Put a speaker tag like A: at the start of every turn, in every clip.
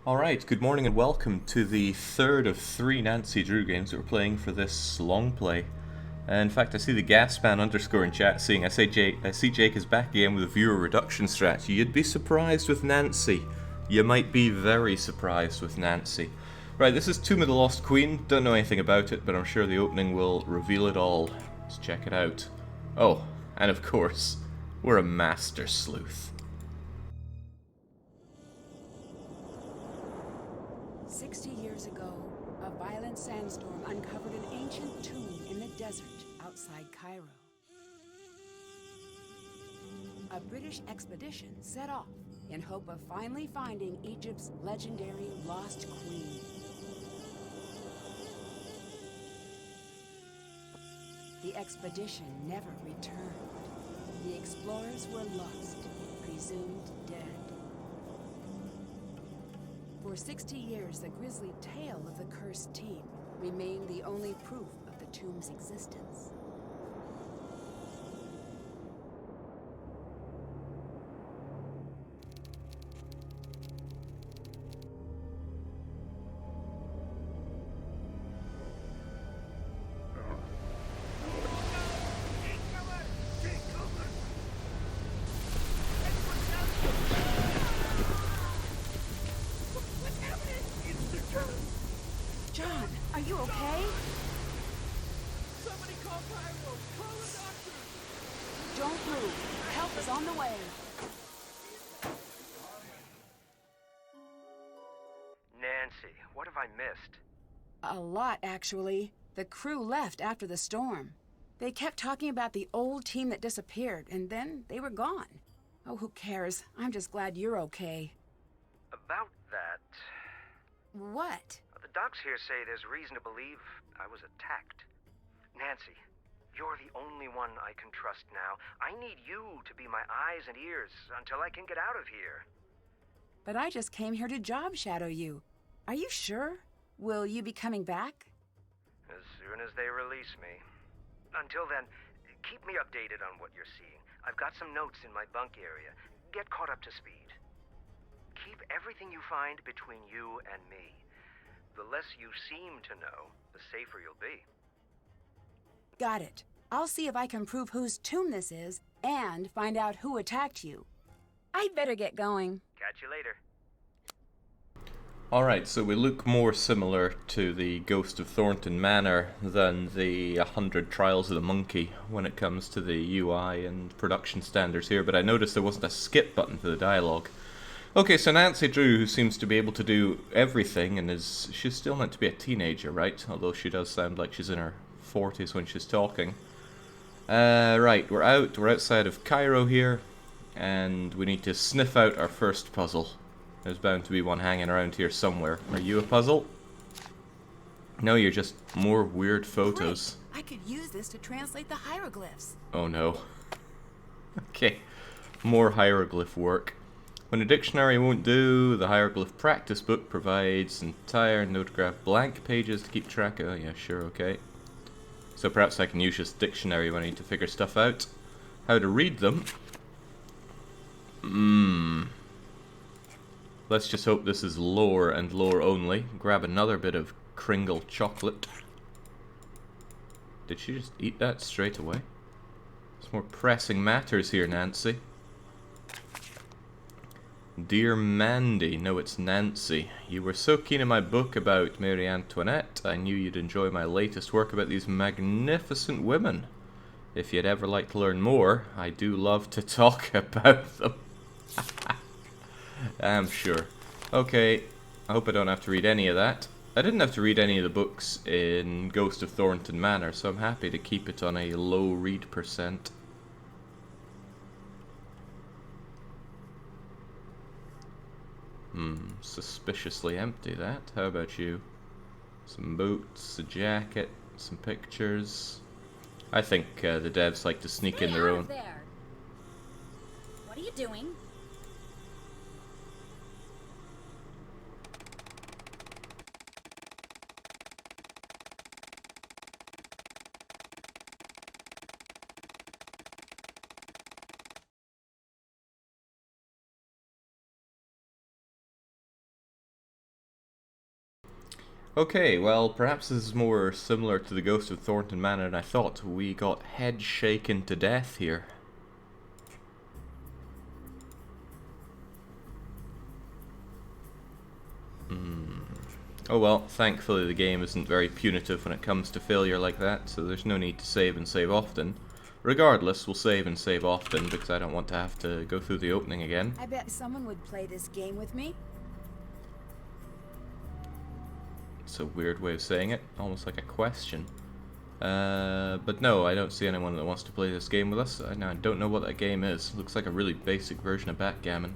A: Alright, good morning and welcome to the third of three Nancy Drew games that we're playing for this long play. In fact, I see the Gasman underscore in chat saying, I see Jake is back again with a viewer reduction strategy. You'd be surprised with Nancy. You might be very surprised with Nancy. Right, this is Tomb of the Lost Queen. Don't know anything about it, but I'm sure the opening will reveal it all. Let's check it out. Oh, and of course, we're a master sleuth.
B: 60 years ago, a violent sandstorm uncovered an ancient tomb in the desert outside Cairo. A British expedition set off in hope of finally finding Egypt's legendary lost queen. The expedition never returned. The explorers were lost, presumed dead. For 60 years, the grisly tale of the cursed team remained the only proof of the tomb's existence. John, are you okay?
C: Somebody call Cairo! Call a doctor!
B: Don't move. Help is on the way.
C: Nancy, what have I missed?
B: A lot, actually. The crew left after the storm. They kept talking about the old team that disappeared, and then they were gone. Oh, who cares? I'm just glad you're okay.
C: About that...
B: What?
C: The docs here say there's reason to believe I was attacked. Nancy, you're the only one I can trust now. I need you to be my eyes and ears until I can get out of here.
B: But I just came here to job shadow you. Are you sure? Will you be coming back?
C: As soon as they release me. Until then, keep me updated on what you're seeing. I've got some notes in my bunk area. Get caught up to speed. Keep everything you find between you and me. The less you seem to know, the safer you'll be.
B: Got it. I'll see if I can prove whose tomb this is and find out who attacked you. I'd better get going.
C: Catch you later.
A: Alright, so we look more similar to the Ghost of Thornton Manor than the 100 Trials of the Monkey when it comes to the UI and production standards here, but I noticed there wasn't a skip button for the dialogue. Okay, so Nancy Drew, who seems to be able to do everything, and she's still meant to be a teenager, right? Although she does sound like she's in her 40s when she's talking. Right, we're outside of Cairo here, and we need to sniff out our first puzzle. There's bound to be one hanging around here somewhere. Are you a puzzle? No, you're just more weird photos.
B: Great. I could use this to translate the hieroglyphs.
A: Oh no. Okay, more hieroglyph work. When a dictionary won't do, the hieroglyph practice book provides entire notograph blank pages to keep track of. Oh yeah, sure, okay. So perhaps I can use this dictionary when I need to figure stuff out. How to read them. Let's just hope this is lore and lore only. Grab another bit of Kringle chocolate. Did she just eat that straight away? There's more pressing matters here, Nancy. Dear Mandy, no, it's Nancy. You were so keen in my book about Marie Antoinette, I knew you'd enjoy my latest work about these magnificent women. If you'd ever like to learn more, I do love to talk about them. I'm sure. Okay, I hope I don't have to read any of that. I didn't have to read any of the books in Ghost of Thornton Manor, so I'm happy to keep it on a low read percent. Suspiciously empty that. How about you? Some boots, a jacket, some pictures. I think the devs like to sneak in their own.
D: There. What are you doing?
A: Okay, well, perhaps this is more similar to the Ghost of Thornton Manor than I thought. We got head shaken to death here. Oh well, thankfully the game isn't very punitive when it comes to failure like that, so there's no need to save and save often. Regardless, we'll save and save often because I don't want to have to go through the opening again.
B: I bet someone would play this game with me.
A: It's a weird way of saying it, almost like a question. But no, I don't see anyone that wants to play this game with us. I don't know what that game is. Looks like a really basic version of backgammon.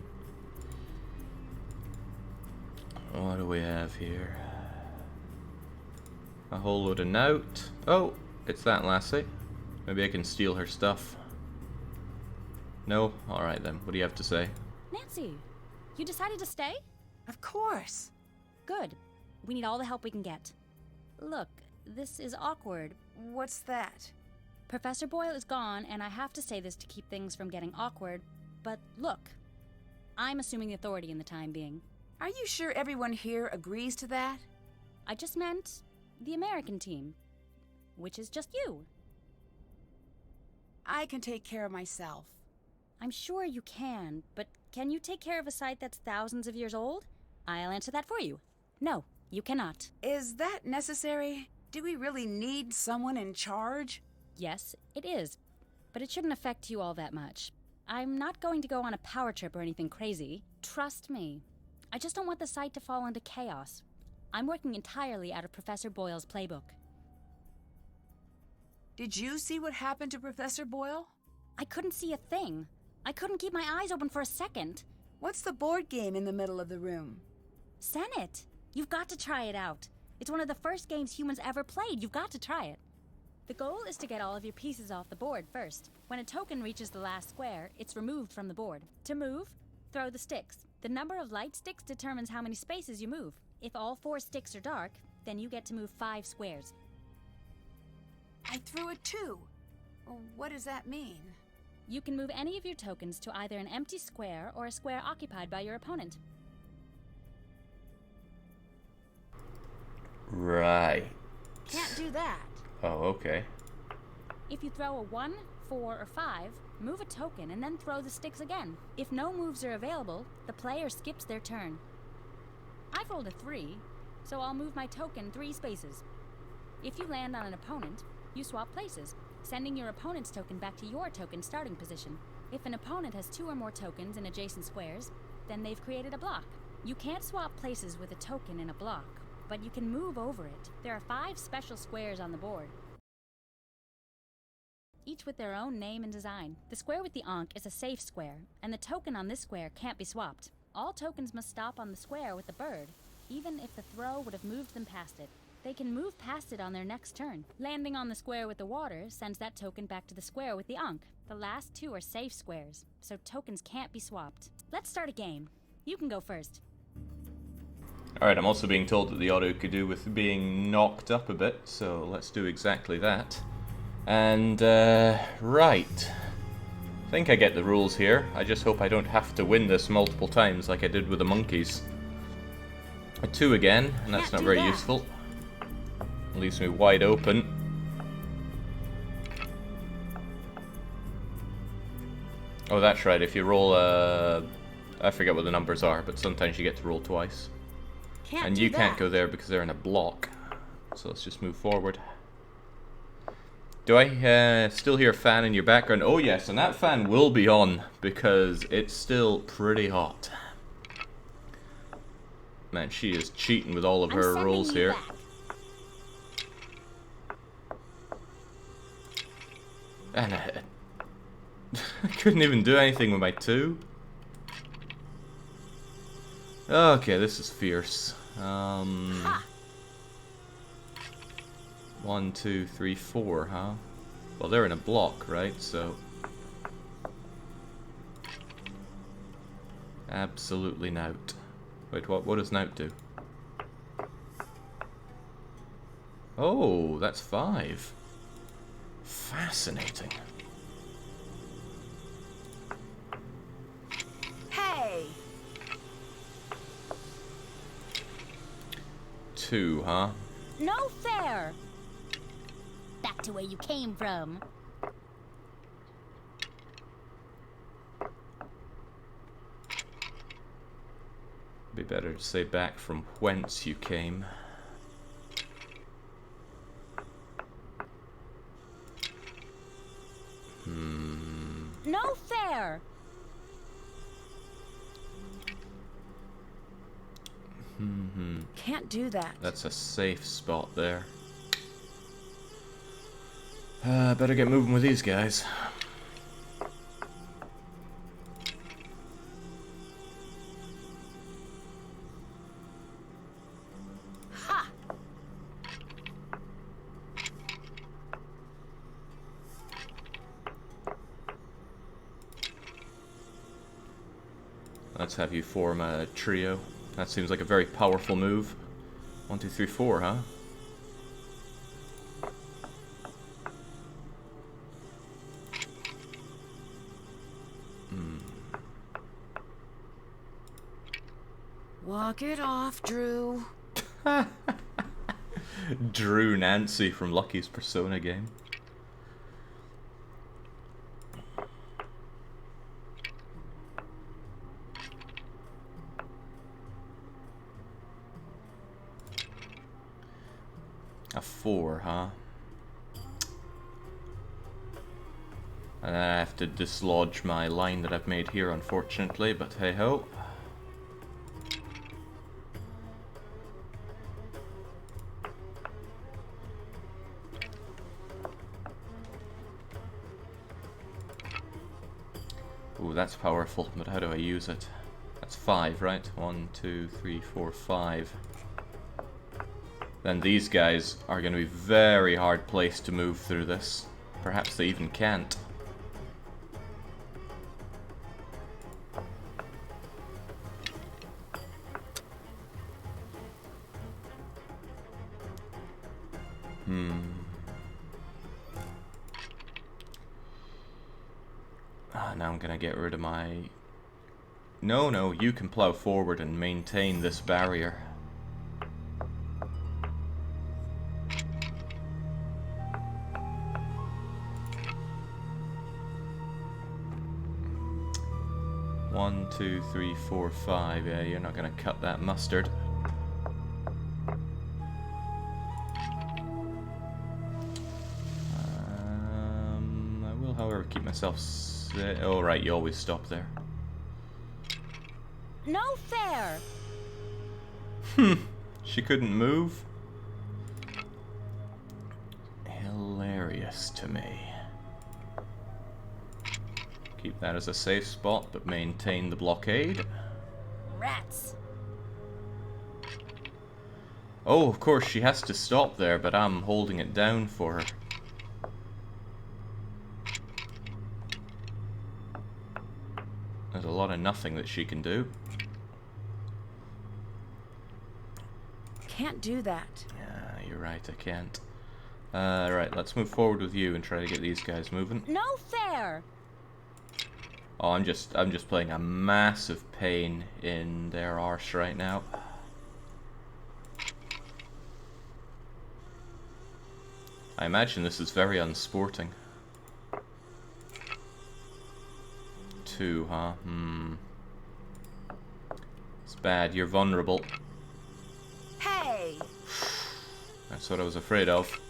A: What do we have here? A whole load of note. Oh, it's that lassie. Maybe I can steal her stuff. No? Alright then, what do you have to say?
D: Nancy, you decided to stay?
B: Of course.
D: Good. We need all the help we can get. Look, this is awkward.
B: What's that?
D: Professor Boyle is gone, and I have to say this to keep things from getting awkward, but look, I'm assuming authority in the time being.
B: Are you sure everyone here agrees to that?
D: I just meant the American team, which is just you.
B: I can take care of myself.
D: I'm sure you can, but can you take care of a site that's thousands of years old? I'll answer that for you. No, you cannot.
B: Is that necessary? Do we really need someone in charge?
D: Yes, it is, but it shouldn't affect you all that much. I'm not going to go on a power trip or anything crazy. Trust me. I just don't want the site to fall into chaos. I'm working entirely out of Professor Boyle's playbook.
B: Did you see what happened to Professor Boyle?
D: I couldn't see a thing. I couldn't keep my eyes open for a second.
B: What's the board game in the middle of the room?
D: Senate, you've got to try it out. It's one of the first games humans ever played. You've got to try it. The goal is to get all of your pieces off the board first. When a token reaches the last square, it's removed from the board. To move, throw the sticks. The number of light sticks determines how many spaces you move. If all 4 sticks are dark, then you get to move 5 squares.
B: I threw a 2. What does that mean?
D: You can move any of your tokens to either an empty square or a square occupied by your opponent.
A: Right.
B: Can't do that.
A: Oh, okay.
D: If you throw a 1, 4, or 5, move a token and then throw the sticks again. If no moves are available, the player skips their turn. I've rolled a 3, so I'll move my token 3 spaces. If you land on an opponent, you swap places, sending your opponent's token back to your token starting position. If an opponent has 2 or more tokens in adjacent squares, then they've created a block. You can't swap places with a token in a block, but you can move over it. There are 5 special squares on the board, each with their own name and design. The square with the Ankh is a safe square, and the token on this square can't be swapped. All tokens must stop on the square with the bird, even if the throw would have moved them past it. They can move past it on their next turn. Landing on the square with the water sends that token back to the square with the Ankh. The last 2 are safe squares, so tokens can't be swapped. Let's start a game. You can go first.
A: Alright, I'm also being told that the audio could do with being knocked up a bit, so let's do exactly that. And, right. I think I get the rules here. I just hope I don't have to win this multiple times like I did with the monkeys. A 2 again, and that's not very useful. Leaves me wide open. Oh, that's right, if you roll I forget what the numbers are, but sometimes you get to roll twice. And you can't go there because they're in a block. So let's just move forward. Do I still hear a fan in your background? Oh yes, and that fan will be on because it's still pretty hot. Man, she is cheating with all of her rolls here. And I couldn't even do anything with my 2. Okay, this is fierce. 1, 2, 3, 4, huh? Well, they're in a block, right? So absolutely nout. Wait, what does nout do? Oh, that's 5. Fascinating.
B: Hey!
A: 2, huh?
D: No fair! Back to where you came from.
A: Be better to say back from whence you came.
D: No fair!
B: Can't do that.
A: That's a safe spot there. Better get moving with these guys.
B: Ha!
A: Let's have you form a trio. That seems like a very powerful move. 1, 2, 3, 4, huh?
B: Walk it off, Drew.
A: Drew Nancy from Lucky's Persona game. A 4, huh? And I have to dislodge my line that I've made here, unfortunately, but hey ho. Ooh, that's powerful, but how do I use it? That's 5, right? 1, 2, 3, 4, 5. Then these guys are going to be very hard placed to move through this. Perhaps they even can't. Now I'm going to get rid of my... No, you can plow forward and maintain this barrier. One, 2, 3, 4, 5. Yeah, you're not going to cut that mustard. I will, however, keep myself... Oh, right, you always stop there.
D: No fair!
A: She couldn't move? Hilarious to me. Keep that as a safe spot, but maintain the blockade.
D: Rats!
A: Oh, of course, she has to stop there, but I'm holding it down for her. There's a lot of nothing that she can do.
B: Can't do that.
A: Yeah, you're right, I can't. Right, let's move forward with you and try to get these guys moving.
D: No fair!
A: Oh, I'm just playing a massive pain in their arse right now. I imagine this is very unsporting. 2, huh? It's bad, you're vulnerable.
B: Hey!
A: That's what I was afraid of.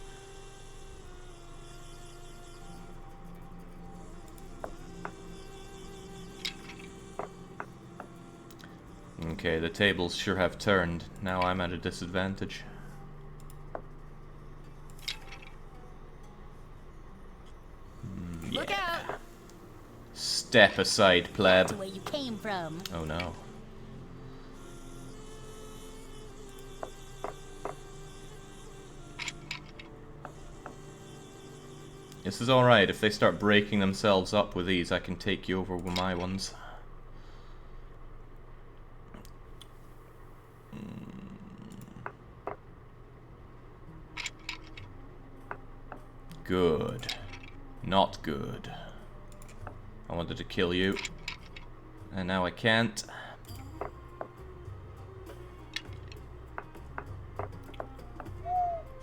A: Okay, the tables sure have turned. Now I'm at a disadvantage.
B: Look out!
A: Step aside, pleb.
D: To where you came from.
A: Oh no. This is alright. If they start breaking themselves up with these, I can take you over with my ones. Good. Not good. I wanted to kill you. And now I can't.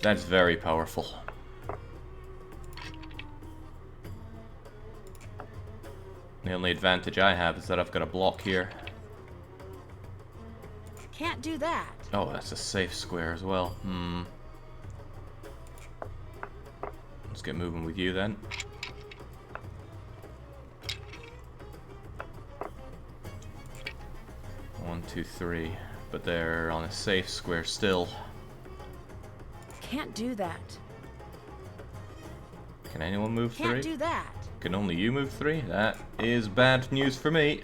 A: That's very powerful. The only advantage I have is that I've got a block here.
B: Can't do that.
A: Oh, that's a safe square as well. Let's get moving with you then. One, two, three. But they're on a safe square still.
B: Can't do that.
A: Can anyone move three?
B: Can't do that.
A: Can only you move three? That is bad news for me.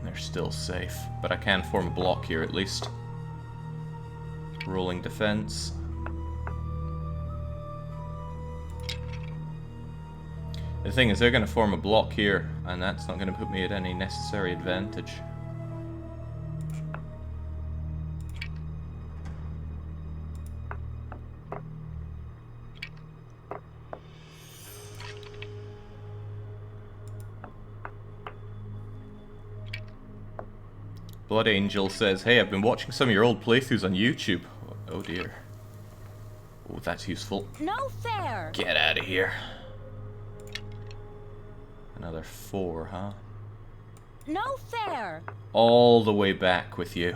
A: They're still safe, but I can form a block here at least. Rolling defense. The thing is, they're going to form a block here, and that's not going to put me at any necessary advantage. Blood Angel says, hey, I've been watching some of your old playthroughs on YouTube. Oh dear. Oh, that's useful.
D: No fair!
A: Get out of here. Another 4, huh?
D: No fair!
A: All the way back with you.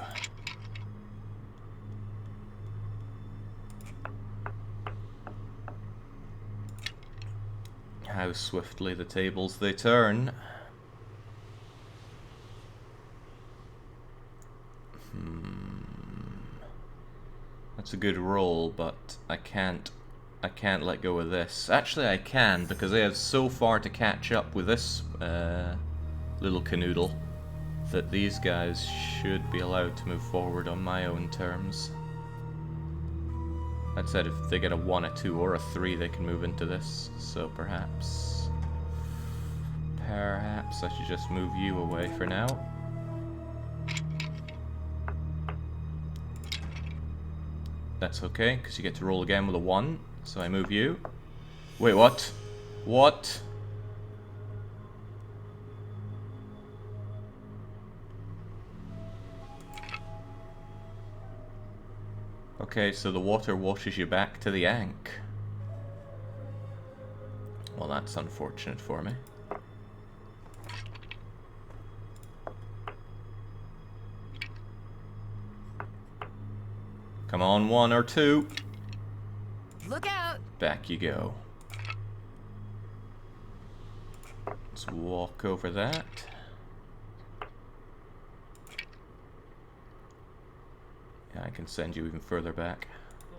A: How swiftly the tables they turn. That's a good roll, but I can't let go of this. Actually, I can, because I have so far to catch up with this little canoodle that these guys should be allowed to move forward on my own terms. That said, if they get a 1, a 2, or a 3, they can move into this. So perhaps I should just move you away for now. That's okay, because you get to roll again with a 1. So I move you. Wait, what? What? Okay, so the water washes you back to the Ankh. Well, that's unfortunate for me. Come on, 1 or 2.
B: Look out!
A: Back you go. Let's walk over that. Yeah, I can send you even further back.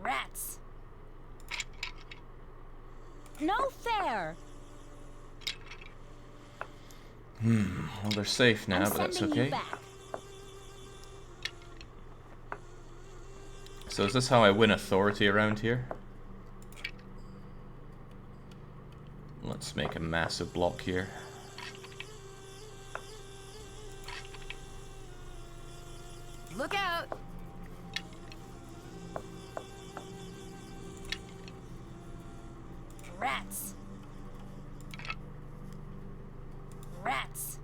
D: Rats! No fair!
A: Well, they're safe now, but that's
D: sending you
A: okay.
D: back.
A: So is this how I win authority around here? Let's make a massive block here.
B: Look out!
D: Rats! Rats!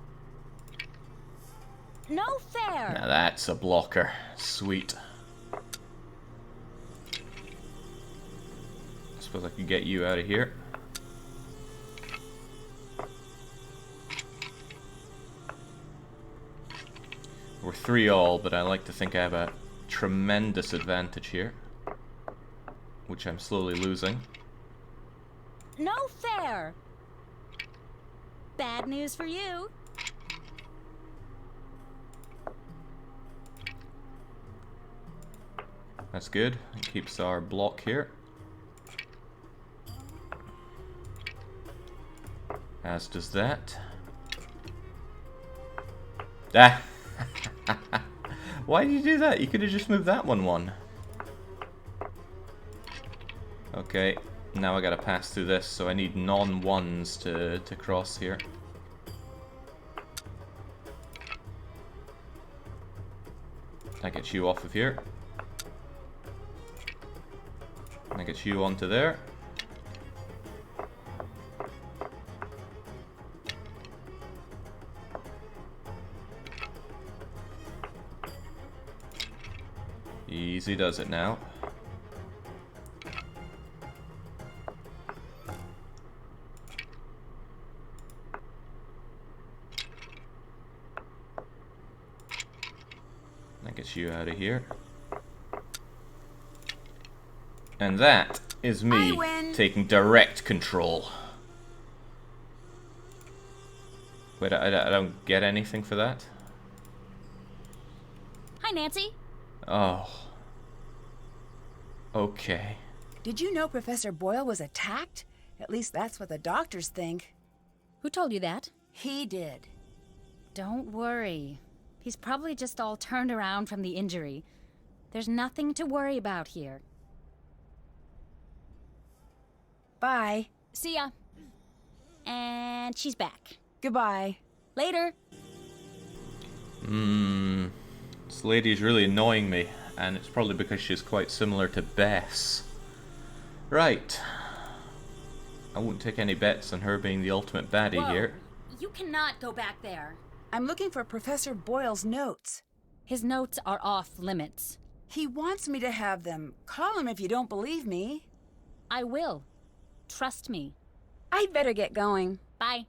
D: No fair!
A: Now that's a blocker. Sweet. Suppose I could get you out of here. We're 3-all, but I like to think I have a tremendous advantage here, which I'm slowly losing.
D: No fair! Bad news for you.
A: That's good. It keeps our block here. As does that. Ah! Why did you do that? You could have just moved that 1-1. Okay, now I gotta pass through this, so I need non-1s to cross here. That gets you off of here. I get you onto there. Easy does it now. That gets you out of here. And that is me taking direct control. Wait, I don't get anything for that?
D: Hi, Nancy.
A: Oh. Okay.
B: Did you know Professor Boyle was attacked? At least that's what the doctors think.
D: Who told you that?
B: He did.
D: Don't worry. He's probably just all turned around from the injury. There's nothing to worry about here.
B: Bye.
D: See ya. And she's back.
B: Goodbye.
D: Later.
A: This lady is really annoying me, and it's probably because she's quite similar to Bess. Right. I won't take any bets on her being the ultimate baddie
D: Whoa.
A: here.
D: You cannot go back there.
B: I'm looking for Professor Boyle's notes.
D: His notes are off limits.
B: He wants me to have them. Call him if you don't believe me.
D: I will. Trust me.
B: I'd better get going.
D: Bye.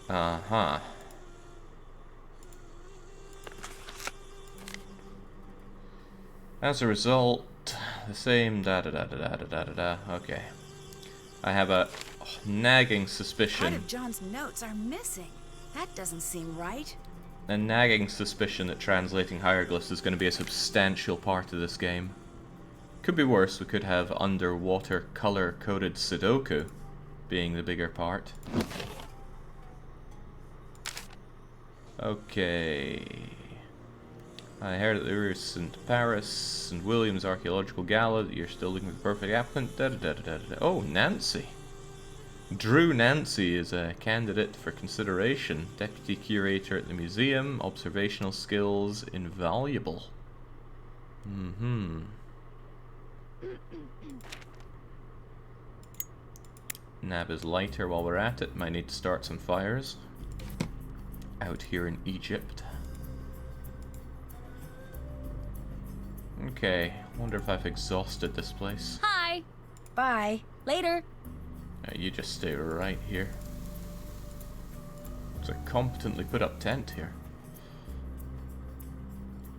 A: Uh-huh. As a result, the same da-da-da-da-da-da-da-da. Okay. I have a nagging
B: Part
A: suspicion.
B: of John's notes are missing. That doesn't seem right.
A: A nagging suspicion that translating hieroglyphs is going to be a substantial part of this game. Could be worse, we could have underwater color-coded Sudoku being the bigger part. Okay. I heard that there is St. Paris, St. William's Archaeological Gala, that you're still looking for the perfect applicant. Da-da-da-da-da-da. Oh, Nancy. Drew Nancy is a candidate for consideration. Deputy Curator at the museum. Observational skills invaluable. Nab is lighter while we're at it. Might need to start some fires. Out here in Egypt. Okay, wonder if I've exhausted this place.
D: Hi.
B: Bye.
D: Later.
A: You just stay right here. It's a competently put up tent here.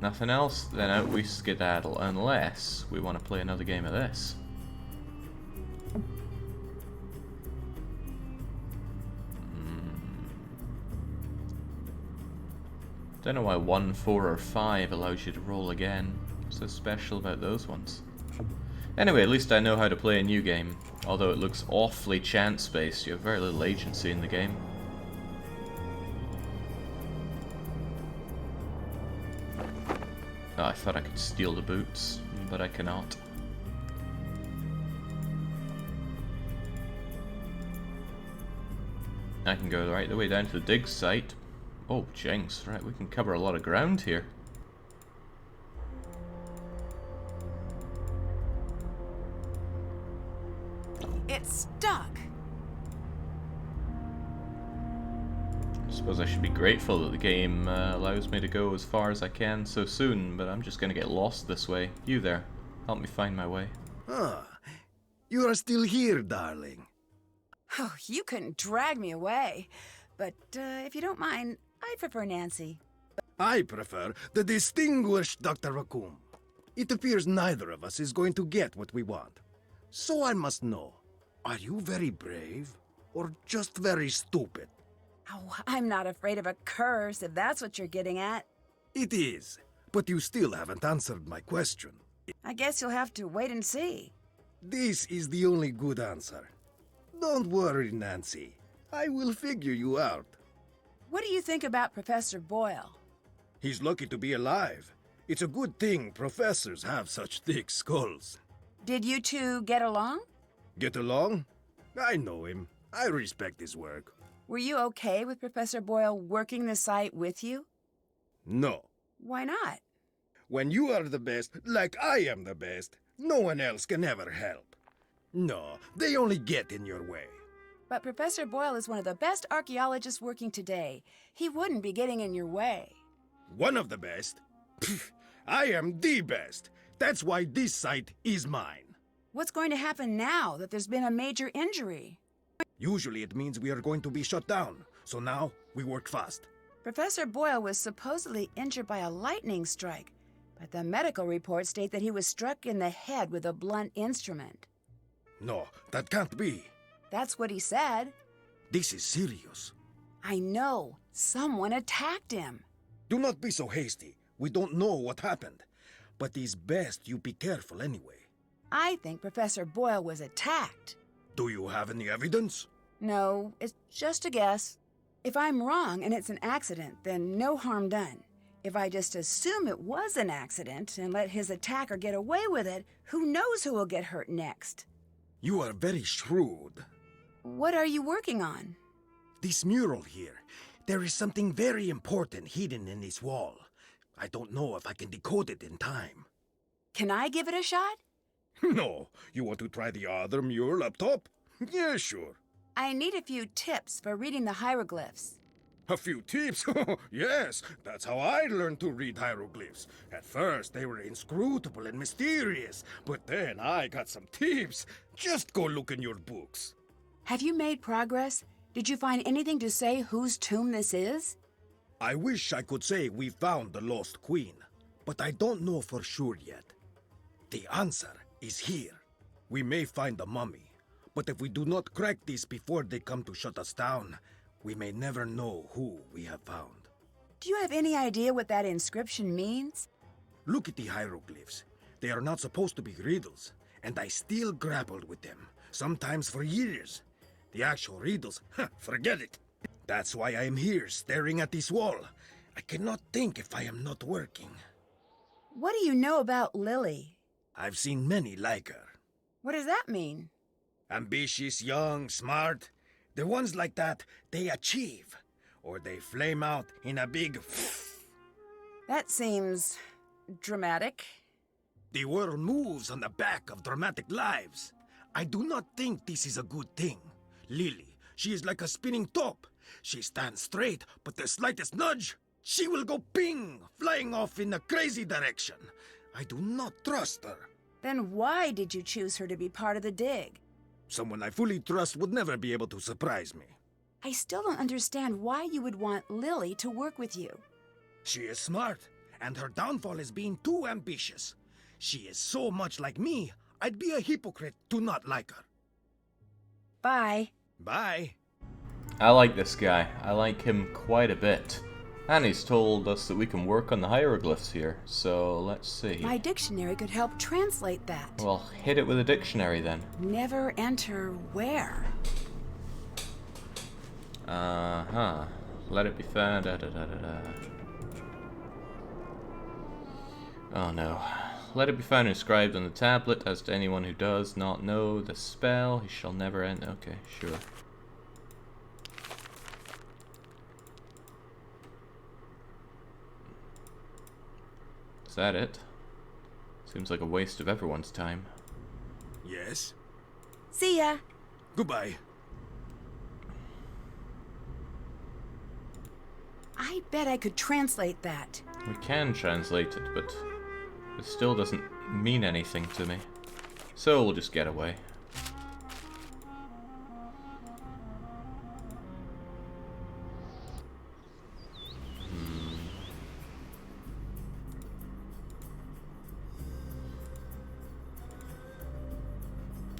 A: Nothing else? Then out we skedaddle, unless we want to play another game of this. Don't know why 1, 4, or 5 allows you to roll again. What's so special about those ones? Anyway, at least I know how to play a new game. Although it looks awfully chance-based, you have very little agency in the game. Oh, I thought I could steal the boots, but I cannot. I can go right the way down to the dig site. Oh, jinx, right, we can cover a lot of ground here.
B: It's stuck.
A: I suppose I should be grateful that the game allows me to go as far as I can so soon, but I'm just gonna get lost this way. You there, help me find my way.
E: Ah, you are still here, darling.
B: Oh, you couldn't drag me away. But if you don't mind, I prefer Nancy.
E: I prefer the distinguished Dr. Raccoon. It appears neither of us is going to get what we want. So I must know, are you very brave or just very stupid?
B: Oh, I'm not afraid of a curse, if that's what you're getting at.
E: It is, but you still haven't answered my question.
B: I guess you'll have to wait and see.
E: This is the only good answer. Don't worry, Nancy. I will figure you out.
B: What do you think about Professor Boyle?
E: He's lucky to be alive. It's a good thing professors have such thick skulls.
B: Did you two get along?
E: Get along? I know him. I respect his work.
B: Were you okay with Professor Boyle working the site with you?
E: No.
B: Why not?
E: When you are the best, like I am the best, no one else can ever help. No, they only get in your way.
B: But Professor Boyle is one of the best archaeologists working today. He wouldn't be getting in your way.
E: One of the best? Pfft, I am the best. That's why this site is mine.
B: What's going to happen now that there's been a major injury?
E: Usually it means we are going to be shut down, so now we work fast.
B: Professor Boyle was supposedly injured by a lightning strike, but the medical reports state that he was struck in the head with a blunt instrument.
E: No, that can't be.
B: That's what he said.
E: This is serious.
B: I know. Someone attacked him.
E: Do not be so hasty. We don't know what happened. But it's best you be careful anyway.
B: I think Professor Boyle was attacked.
E: Do you have any evidence?
B: No, it's just a guess. If I'm wrong and it's an accident, then no harm done. If I just assume it was an accident and let his attacker get away with it, who knows who will get hurt next?
E: You are very shrewd.
B: What are you working on?
E: This mural here. There is something very important hidden in this wall. I don't know if I can decode it in time.
B: Can I give it a shot?
E: No. You want to try the other mural up top? Yeah, sure.
B: I need a few tips for reading the hieroglyphs.
E: A few tips? Yes, that's how I learned to read hieroglyphs. At first, they were inscrutable and mysterious, but then I got some tips. Just go look in your books.
B: Have you made progress? Did you find anything to say whose tomb this is?
E: I wish I could say we found the lost queen, but I don't know for sure yet. The answer is here. We may find the mummy, but if we do not crack this before they come to shut us down, we may never know who we have found.
B: Do you have any idea what that inscription means?
E: Look at the hieroglyphs. They are not supposed to be riddles, and I still grappled with them, sometimes for years. The actual riddles, forget it. That's why I am here, staring at this wall. I cannot think if I am not working.
B: What do you know about Lily?
E: I've seen many like her.
B: What does that mean?
E: Ambitious, young, smart. The ones like that, they achieve. Or they flame out in a big...
B: That seems... dramatic.
E: The world moves on the back of dramatic lives. I do not think this is a good thing. Lily, she is like a spinning top. She stands straight, but the slightest nudge, she will go ping, flying off in a crazy direction. I do not trust her.
B: Then why did you choose her to be part of the dig?
E: Someone I fully trust would never be able to surprise me.
B: I still don't understand why you would want Lily to work with you.
E: She is smart, and her downfall is being too ambitious. She is so much like me, I'd be a hypocrite to not like her.
B: Bye.
E: Bye.
A: I like this guy. I like him quite a bit. And he's told us that we can work on the hieroglyphs here, so let's see.
B: My dictionary could help translate that.
A: Well, hit it with a dictionary then.
B: Never enter where?
A: Uh-huh. Let it be found. Da-da-da-da-da. Oh no. Let it be found inscribed on the tablet. As to anyone who does not know the spell, he shall never enter. Okay, sure. Is that it? Seems like a waste of everyone's time.
E: Yes?
B: See ya.
E: Goodbye.
B: I bet I could translate that.
A: We can translate it, but it still doesn't mean anything to me. So we'll just get away.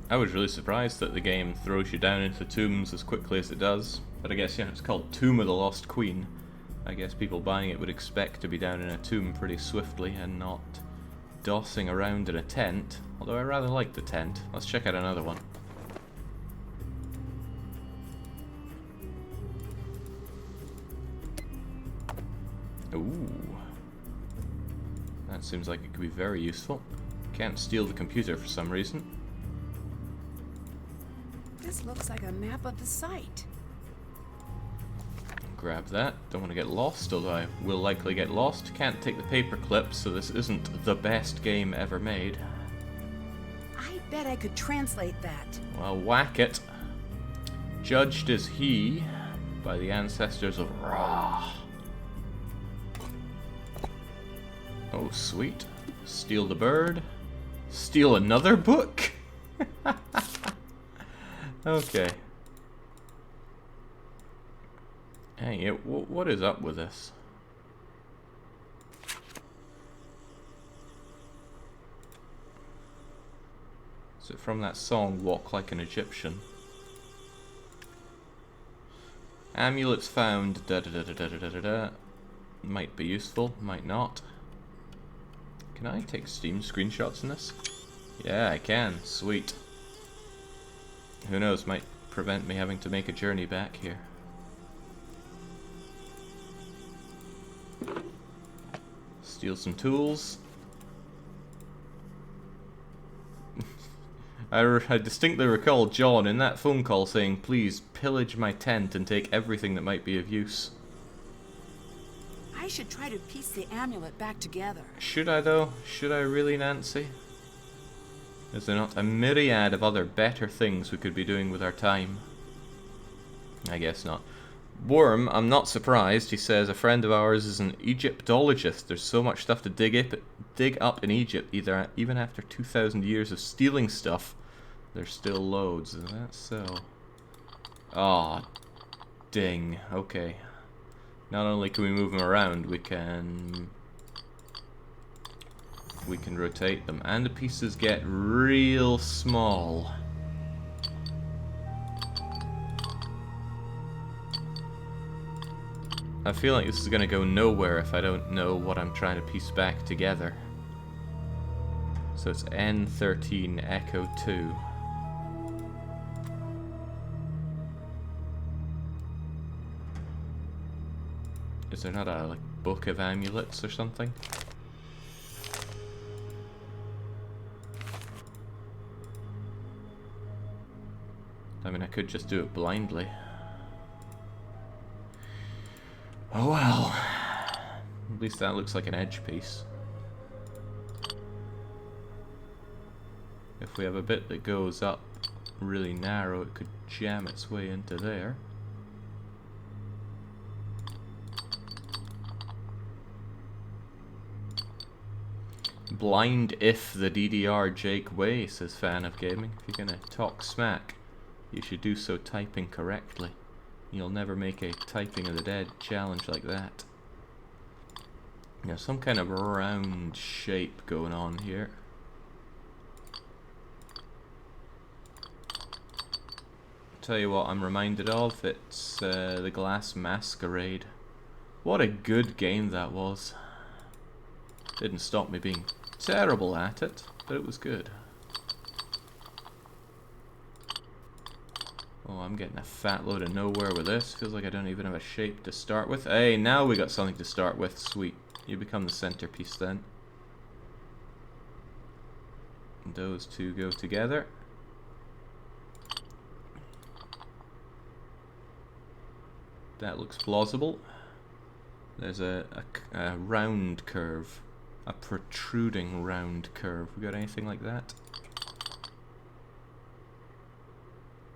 A: I was really surprised that the game throws you down into tombs as quickly as it does. But I guess, it's called Tomb of the Lost Queen. I guess people buying it would expect to be down in a tomb pretty swiftly and not dossing around in a tent. Although I rather like the tent. Let's check out another one. Ooh. That seems like it could be very useful. Can't steal the computer for some reason.
B: This looks like a map of the site.
A: grab that. Don't want to get lost, although I will likely get lost. Can't take the paper clip, so this isn't the best game ever made.
B: I bet I could translate that.
A: Well, whack it. Judged is he by the ancestors of Ra. Oh, sweet. Steal the bird. Steal another book? Okay. Hey, what is up with this? Is it from that song, Walk Like an Egyptian? Amulets found, da da da da da da da da. Might be useful, might not. Can I take Steam screenshots in this? Yeah, I can. Sweet. Who knows, might prevent me having to make a journey back here. Steal some tools. I distinctly recall John in that phone call saying, please pillage my tent and take everything that might be of use.
B: I should try to piece the amulet back together.
A: Should I though? Should I really, Nancy? Is there not a myriad of other better things we could be doing with our time? I guess not. Worm, I'm not surprised. He says a friend of ours is an Egyptologist. There's so much stuff to dig up in Egypt, even after 2,000 years of stealing stuff. There's still loads. Is that so? Ah, ding. Okay. Not only can we move them around, we can rotate them, and the pieces get real small. I feel like this is going to go nowhere if I don't know what I'm trying to piece back together. So it's N13 Echo 2. Is there not a book of amulets or something? I mean, I could just do it blindly. Oh well. At least that looks like an edge piece. If we have a bit that goes up really narrow, it could jam its way into there. Blind if the DDRJake way, says Fan of Gaming. If you're gonna talk smack, you should do so typing correctly. You'll never make a typing of the dead challenge like that. Some kind of round shape going on here. Tell you what I'm reminded of, it's the Glass Masquerade. What a good game that was. Didn't stop me being terrible at it, but it was good. Oh, I'm getting a fat load of nowhere with this. Feels like I don't even have a shape to start with. Hey, now we got something to start with. Sweet. You become the centerpiece then. And those two go together. That looks plausible. There's a round curve. A protruding round curve. We got anything like that?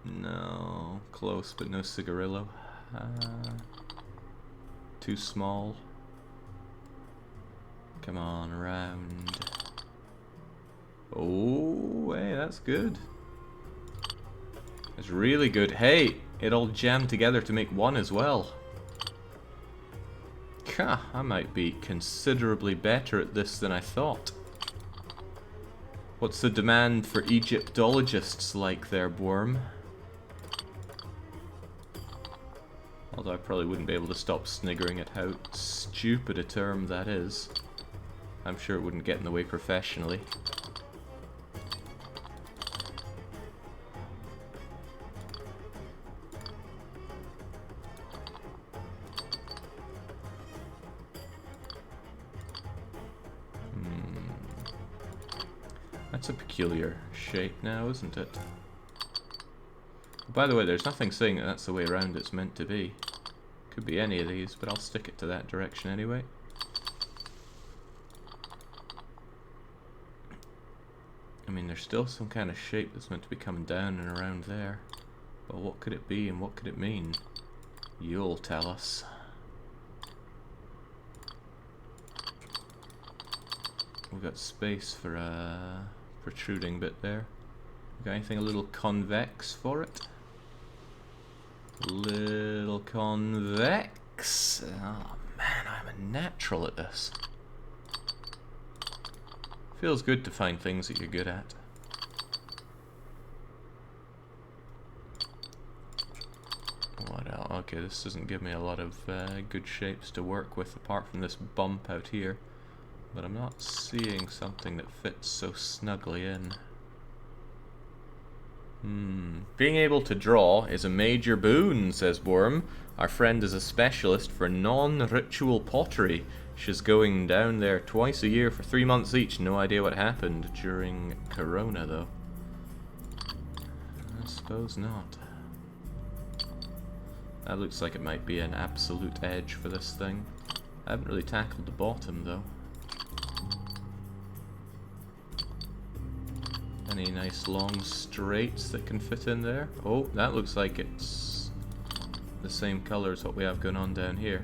A: No. Close, but no cigarillo. Too small. Come on, round. Oh, hey, that's good. It's really good. Hey, it all jammed together to make one as well. I might be considerably better at this than I thought. What's the demand for Egyptologists like there, Worm? Although I probably wouldn't be able to stop sniggering at how stupid a term that is. I'm sure it wouldn't get in the way professionally. That's a peculiar shape now, isn't it? By the way, there's nothing saying that that's the way around it's meant to be. Could be any of these, but I'll stick it to that direction anyway. I mean, there's still some kind of shape that's meant to be coming down and around there. But what could it be and what could it mean? You'll tell us. We've got space for a protruding bit there. Got anything a little convex for it? Little convex. Oh man, I'm a natural at this. Feels good to find things that you're good at. What else? Okay, this doesn't give me a lot of good shapes to work with apart from this bump out here. But I'm not seeing something that fits so snugly in. Being able to draw is a major boon, says Worm. Our friend is a specialist for non-ritual pottery. She's going down there twice a year for 3 months each. No idea what happened during Corona, though. I suppose not. That looks like it might be an absolute edge for this thing. I haven't really tackled the bottom, though. Any nice long straights that can fit in there? Oh, that looks like it's the same color as what we have going on down here.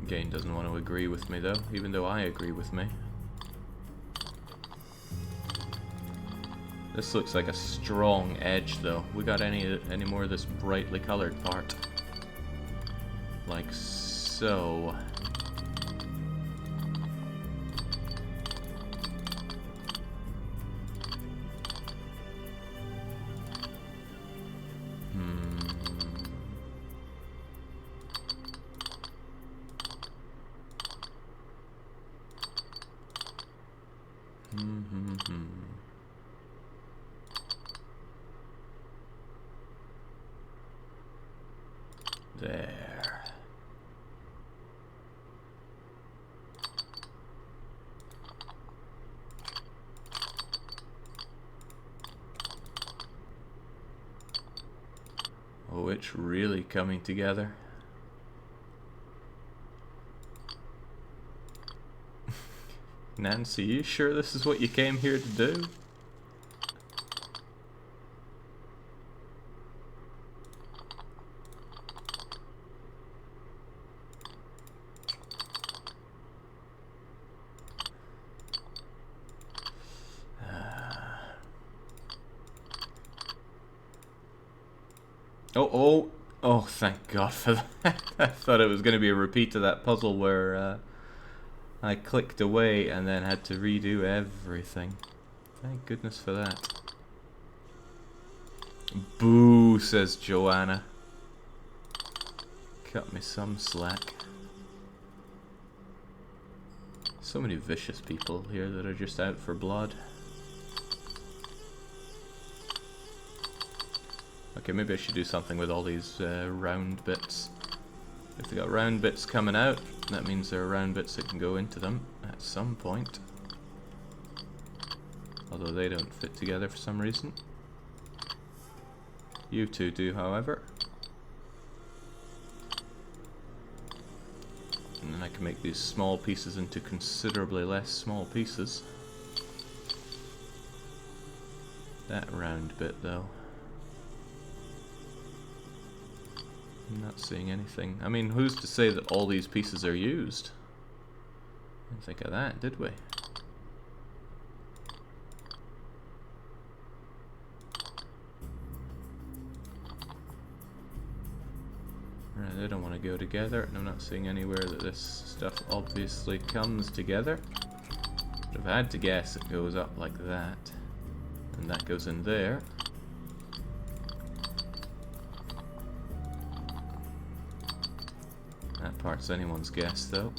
A: Game doesn't want to agree with me though, even though I agree with me. This looks like a strong edge though. We got any more of this brightly colored part? Like so. There. Oh, it's really coming together. Nancy, you sure this is what you came here to do? Oh, thank God for that. I thought it was going to be a repeat of that puzzle where I clicked away and then had to redo everything. Thank goodness for that. Boo, says Joanna. Cut me some slack. So many vicious people here that are just out for blood. Okay, maybe I should do something with all these round bits. If they got round bits coming out, that means there are round bits that can go into them at some point. Although they don't fit together for some reason. You two do, however. And then I can make these small pieces into considerably less small pieces. That round bit, though. I'm not seeing anything. I mean, who's to say that all these pieces are used? Didn't think of that, did we? Right, they don't want to go together, and I'm not seeing anywhere that this stuff obviously comes together. But if I had to guess, it goes up like that. And that goes in there. That part's anyone's guess, though.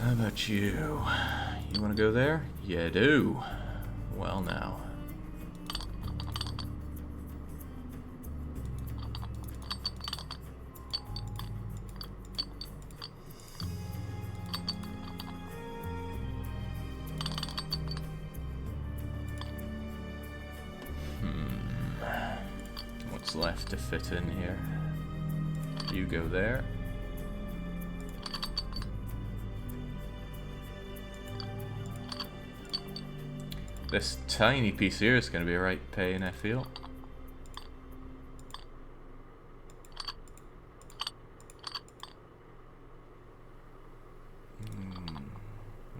A: How about you? You want to go there? You do. Well, now. what's left to fit in here. You go there. This tiny piece here is going to be a right pain, I feel.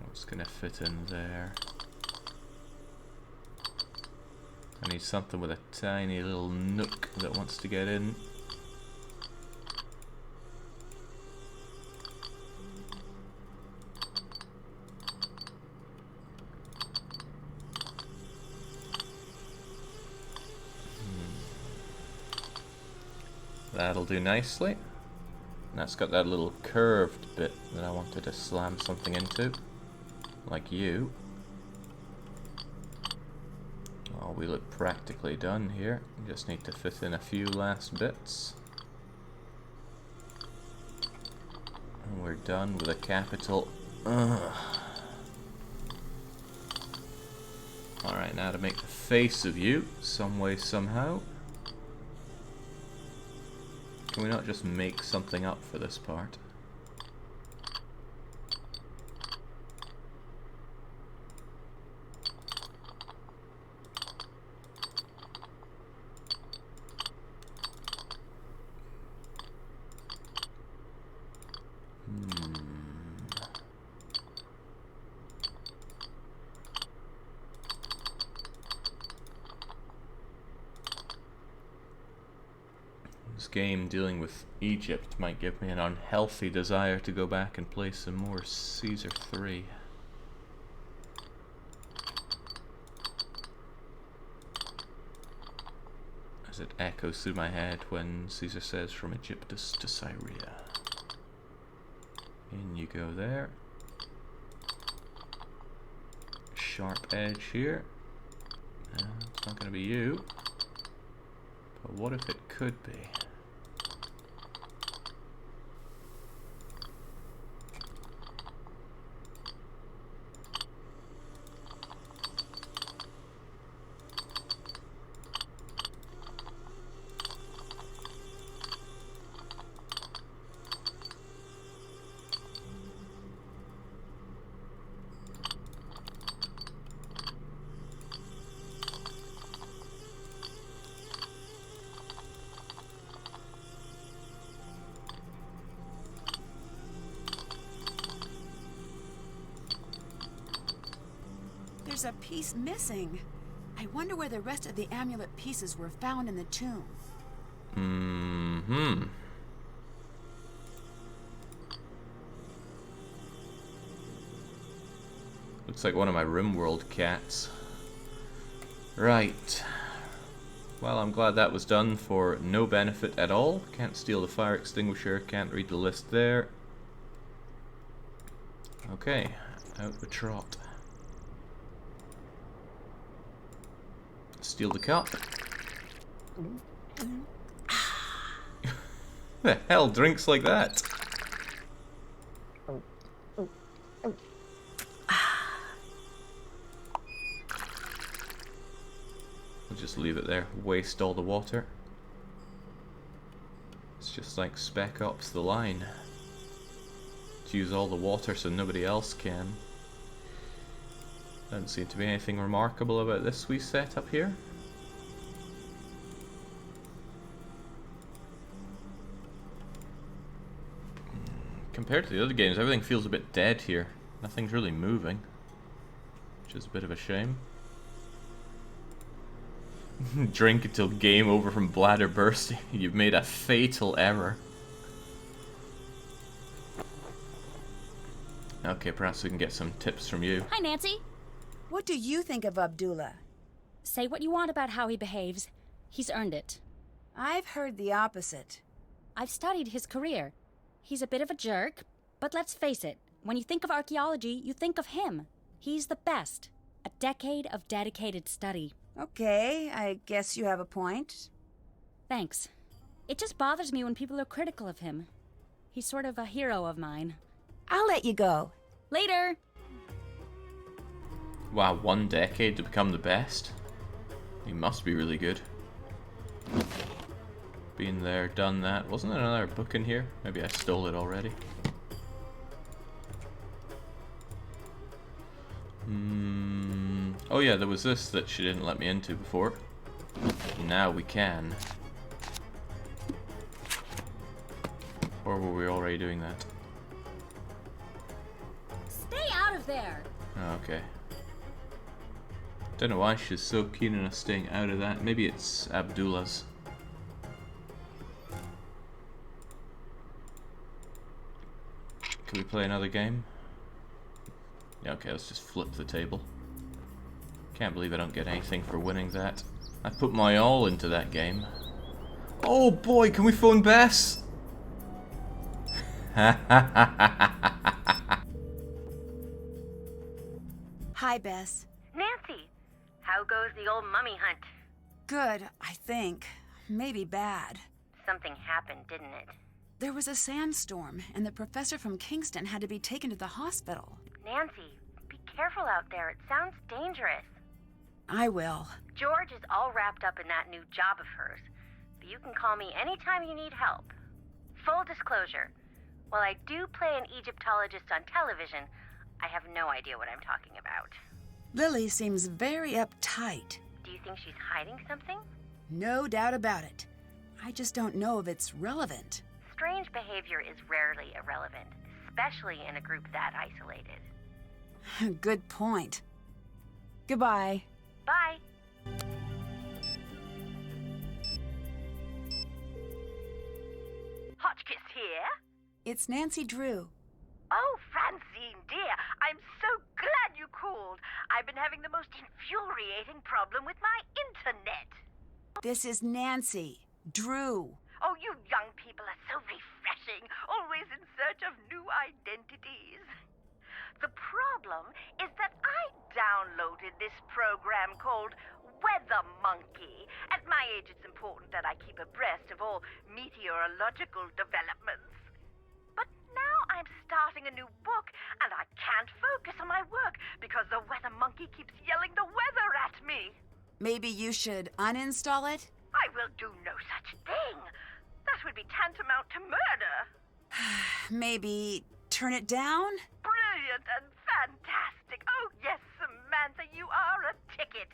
A: What's going to fit in there? I need something with a tiny little nook that wants to get in. That'll do nicely. And that's got that little curved bit that I wanted to slam something into. Like you. Oh, we look practically done here. We just need to fit in a few last bits. And we're done with a capital. Alright, now to make the face of you, some way, somehow. Can we not just make something up for this part? This game dealing with Egypt might give me an unhealthy desire to go back and play some more Caesar 3. As it echoes through my head when Caesar says from Egyptus to Syria. In you go there. Sharp edge here. It's not going to be you. But what if it could be?
B: There's a piece missing. I wonder where the rest of the amulet pieces were found in the tomb.
A: Looks like one of my RimWorld cats. Right. Well, I'm glad that was done for no benefit at all. Can't steal the fire extinguisher, can't read the list there. Okay, out we trot. Steal the cup. The hell drinks like that? We'll just leave it there. Waste all the water. It's just like Spec Ops The Line. To use all the water so nobody else can. Doesn't seem to be anything remarkable about this wee setup here. Compared to the other games, everything feels a bit dead here. Nothing's really moving, which is a bit of a shame. Drink until game over from bladder bursting. You've made a fatal error. Okay, perhaps we can get some tips from you.
D: Hi, Nancy.
B: What do you think of Abdullah?
D: Say what you want about how he behaves. He's earned it.
B: I've heard the opposite.
D: I've studied his career. He's a bit of a jerk, but let's face it. When you think of archaeology, you think of him. He's the best. A decade of dedicated study.
B: Okay, I guess you have a point.
D: Thanks. It just bothers me when people are critical of him. He's sort of a hero of mine.
B: I'll let you go.
D: Later!
A: Wow, 1 decade to become the best? He must be really good. Been there, done that. Wasn't there another book in here? Maybe I stole it already. Oh yeah, there was this that she didn't let me into before. Now we can. Or were we already doing that?
D: Stay out of there!
A: Oh, okay. Don't know why she's so keen on us staying out of that. Maybe it's Abdullah's. Can we play another game? Yeah, okay, let's just flip the table. Can't believe I don't get anything for winning that. I put my all into that game. Oh boy, can we phone Bess?
B: Hi, Bess.
F: Nancy, how goes the old mummy hunt?
B: Good, I think. Maybe bad.
F: Something happened, didn't it?
B: There was a sandstorm, and the professor from Kingston had to be taken to the hospital.
F: Nancy, be careful out there. It sounds dangerous.
B: I will.
F: George is all wrapped up in that new job of hers, but you can call me anytime you need help. Full disclosure, while I do play an Egyptologist on television, I have no idea what I'm talking about.
B: Lily seems very uptight.
F: Do you think she's hiding something?
B: No doubt about it. I just don't know if it's relevant.
F: Strange behavior is rarely irrelevant, especially in a group that isolated.
B: Good point. Goodbye.
F: Bye. Hotchkiss here.
B: It's Nancy Drew.
F: Oh, Francine, dear, I'm so glad you called. I've been having the most infuriating problem with my internet.
B: This is Nancy Drew.
F: Oh, you young people are so refreshing, always in search of new identities. The problem is that I downloaded this program called Weather Monkey. At my age, it's important that I keep abreast of all meteorological developments. But now I'm starting a new book, and I can't focus on my work because the Weather Monkey keeps yelling the weather at me.
B: Maybe you should uninstall it?
F: I will do no such thing. That would be tantamount to murder.
B: Maybe turn it down?
F: Brilliant and fantastic. Oh, yes, Samantha, you are a ticket.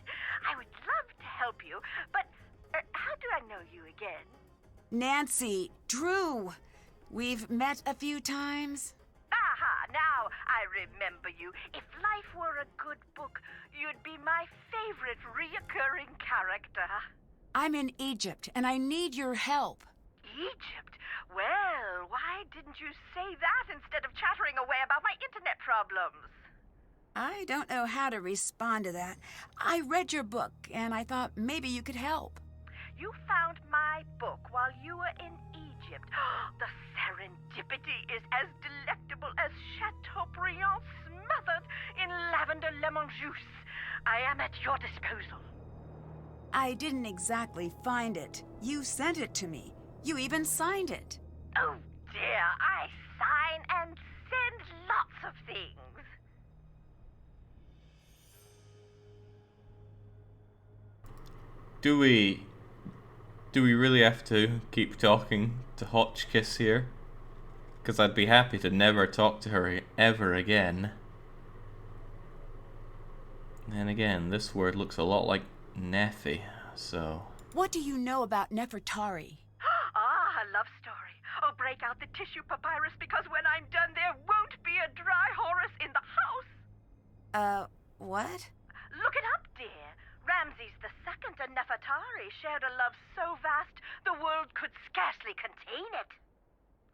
F: I would love to help you, but how do I know you again?
B: Nancy Drew. We've met a few times.
F: Aha, now I remember you. If life were a good book, you'd be my favorite reoccurring character.
B: I'm in Egypt, and I need your help.
F: Egypt? Well, why didn't you say that instead of chattering away about my internet problems?
B: I don't know how to respond to that. I read your book, and I thought maybe you could help.
F: You found my book while you were in Egypt. The serendipity is as delectable as Chateaubriand smothered in lavender lemon juice. I am at your disposal.
B: I didn't exactly find it. You sent it to me. You even signed it.
F: Oh dear, I sign and send lots of things.
A: Do we really have to keep talking to Hotchkiss here? Because I'd be happy to never talk to her ever again. And again, this word looks a lot like Nephi, so...
B: What do you know about Nefertari?
F: Ah, a love story. Oh, break out the tissue papyrus, because when I'm done, there won't be a dry Horus in the house.
B: What?
F: Look it up, dear. Ramses II and Nefertari shared a love so vast, the world could scarcely contain it.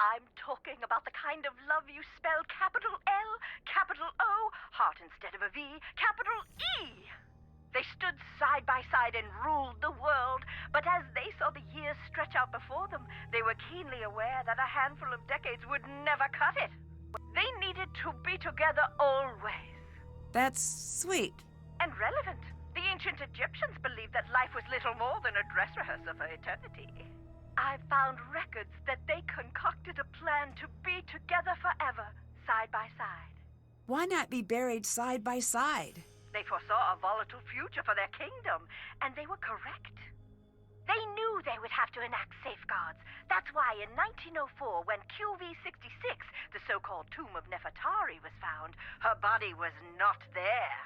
F: I'm talking about the kind of love you spell capital L, capital O, heart instead of a V, capital E. They stood side by side and ruled the world, but as they saw the years stretch out before them, they were keenly aware that a handful of decades would never cut it. They needed to be together always.
B: That's sweet.
F: And relevant. The ancient Egyptians believed that life was little more than a dress rehearsal for eternity. I found records that they concocted a plan to be together forever, side by side.
B: Why not be buried side by side?
F: They foresaw a volatile future for their kingdom, and they were correct. They knew they would have to enact safeguards. That's why in 1904, when QV-66, the so-called Tomb of Nefertari, was found, her body was not there.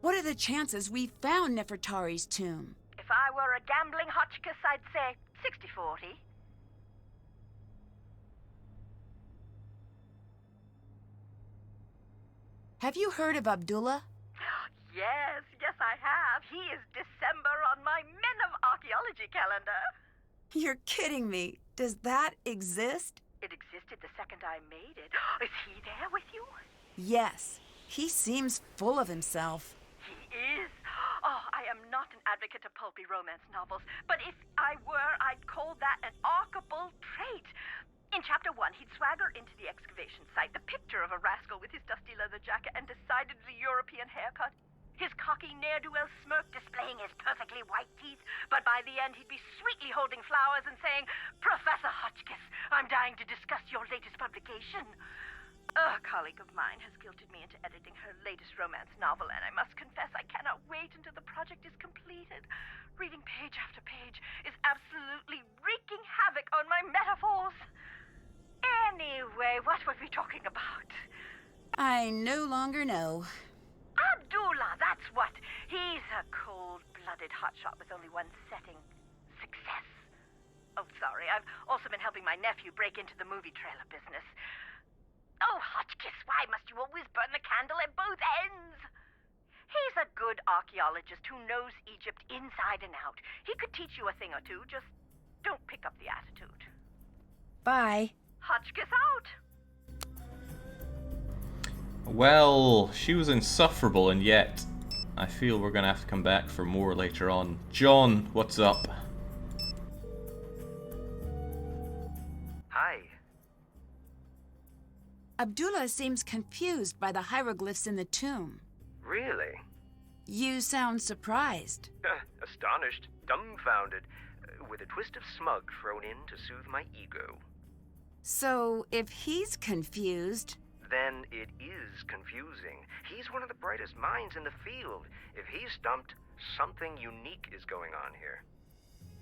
B: What are the chances we found Nefertari's tomb?
F: If I were a gambling Hotchkiss, I'd say 60-40.
B: Have you heard of Abdullah?
F: Yes, I have. He is December on my Men of Archaeology calendar.
B: You're kidding me. Does that exist?
F: It existed the second I made it. Is he there with you?
B: Yes. He seems full of himself.
F: He is. Oh, I am not an advocate of pulpy romance novels, but if I were, I'd call that an archable trait. In Chapter 1, he'd swagger into the excavation site, the picture of a rascal with his dusty leather jacket and decidedly European haircut. His cocky ne'er-do-well smirk displaying his perfectly white teeth, but by the end he'd be sweetly holding flowers and saying, "Professor Hotchkiss, I'm dying to discuss your latest publication." A colleague of mine has guilted me into editing her latest romance novel, and I must confess I cannot wait until the project is completed. Reading page after page is absolutely wreaking havoc on my metaphors. Anyway, what were we talking about?
B: I no longer know.
F: Abdullah, that's what. He's a cold-blooded hotshot with only one setting. Success. Oh, sorry, I've also been helping my nephew break into the movie trailer business. Oh, Hotchkiss, why must you always burn the candle at both ends? He's a good archaeologist who knows Egypt inside and out. He could teach you a thing or two, just don't pick up the attitude.
B: Bye.
F: Hotchkiss out!
A: Well, she was insufferable, and yet I feel we're gonna have to come back for more later on. John, what's up?
C: Hi.
B: Abdullah seems confused by the hieroglyphs in the tomb.
C: Really?
B: You sound surprised.
C: Astonished, dumbfounded, with a twist of smug thrown in to soothe my ego.
B: So, if he's confused...
C: Then it is confusing. He's one of the brightest minds in the field. If he's stumped, something unique is going on here.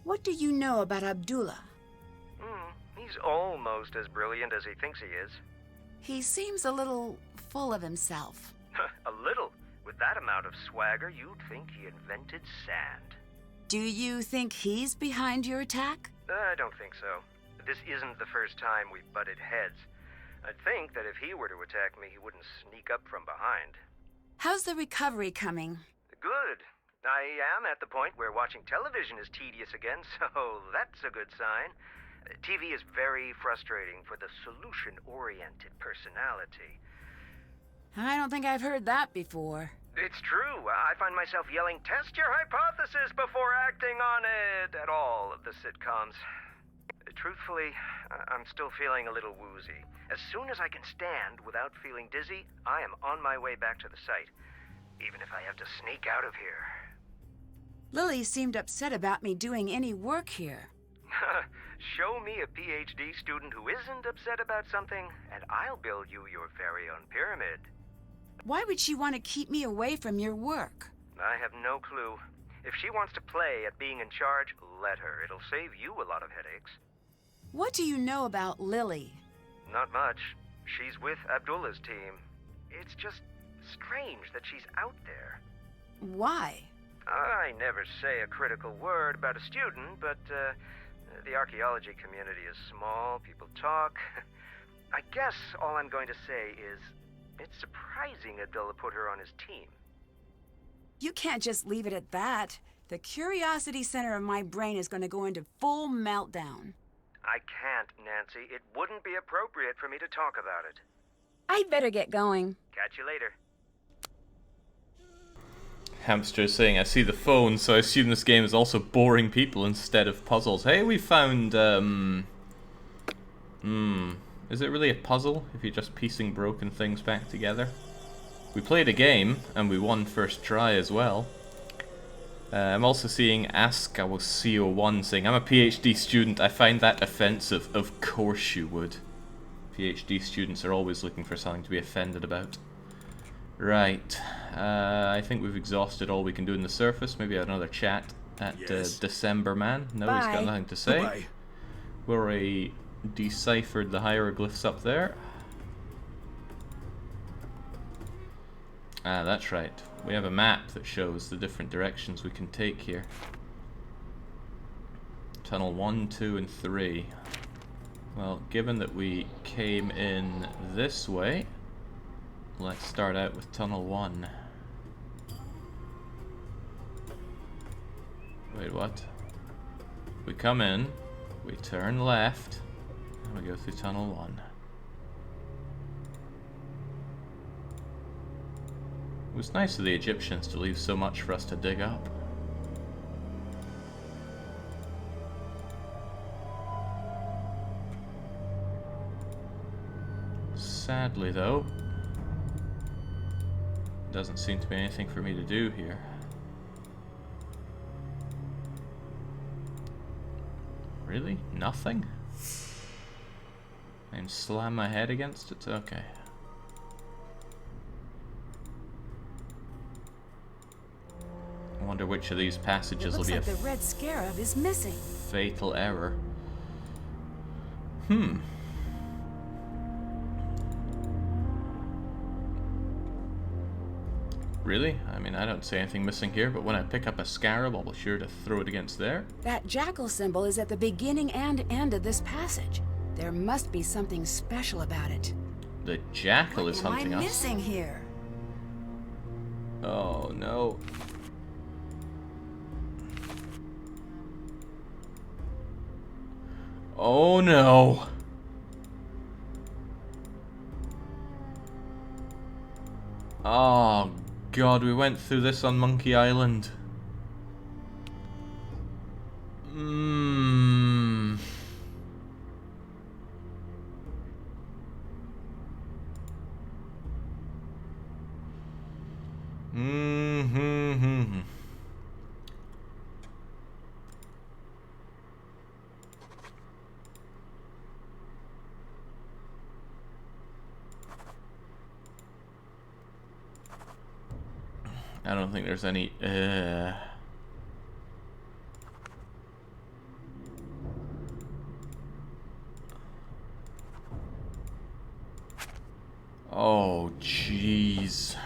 B: What do you know about Abdullah?
C: He's almost as brilliant as he thinks he is.
B: He seems a little full of himself.
C: A little. With that amount of swagger, you'd think he invented sand.
B: Do you think he's behind your attack?
C: I don't think so. This isn't the first time we've butted heads. I'd think that if he were to attack me, he wouldn't sneak up from behind.
B: How's the recovery coming?
C: Good. I am at the point where watching television is tedious again, so that's a good sign. TV is very frustrating for the solution-oriented personality.
B: I don't think I've heard that before.
C: It's true. I find myself yelling, "Test your hypothesis before acting on it," at all of the sitcoms. Truthfully, I'm still feeling a little woozy. As soon as I can stand without feeling dizzy, I am on my way back to the site, even if I have to sneak out of here.
B: Lily seemed upset about me doing any work here.
C: Show me a PhD student who isn't upset about something, and I'll build you your very own pyramid.
B: Why would she want to keep me away from your work?
C: I have no clue. If she wants to play at being in charge, let her. It'll save you a lot of headaches.
B: What do you know about Lily?
C: Not much. She's with Abdullah's team. It's just strange that she's out there.
B: Why?
C: I never say a critical word about a student, but the archaeology community is small, people talk. I guess all I'm going to say is it's surprising Abdullah put her on his team.
B: You can't just leave it at that. The curiosity center of my brain is going to go into full meltdown.
C: I can't, Nancy. It wouldn't be appropriate for me to talk about it.
B: I'd better get going.
C: Catch you later.
A: Hamster is saying, I see the phone, so I assume this game is also boring people instead of puzzles. Hey, we found, is it really a puzzle if you're just piecing broken things back together? We played a game, and we won first try as well. I'm also seeing Ask I was CO1 saying, I'm a PhD student, I find that offensive. Of course you would. PhD students are always looking for something to be offended about. Right, I think we've exhausted all we can do in the surface. Maybe another chat. at
E: Yes.
A: December Man? No, he's got
B: Bye.
A: nothing to say.
E: Goodbye.
A: We already deciphered the hieroglyphs up there. Ah, that's right. We have a map that shows the different directions we can take here. Tunnel 1, 2, and 3. Well, given that we came in this way, let's start out with Tunnel 1. Wait, what? We come in, we turn left, and we go through Tunnel 1. It was nice of the Egyptians to leave so much for us to dig up. Sadly, though, doesn't seem to be anything for me to do here. Really? Nothing? And slam my head against it? Okay. I wonder which of these
B: It
A: passages will
B: looks
A: be
B: like
A: a
B: the red scarab is missing.
A: fatal error. Really? I mean, I don't see anything missing here, but when I pick up a scarab, I'll be sure to throw it against there.
B: That jackal symbol is at the beginning and end of this passage. There must be something special about it.
A: The jackal
B: What
A: is
B: am I
A: hunting us.
B: missing here?
A: Oh no. Oh no. Oh god, we went through this on Monkey Island. Mmm. Mm-hmm. I don't think there's any oh jeez.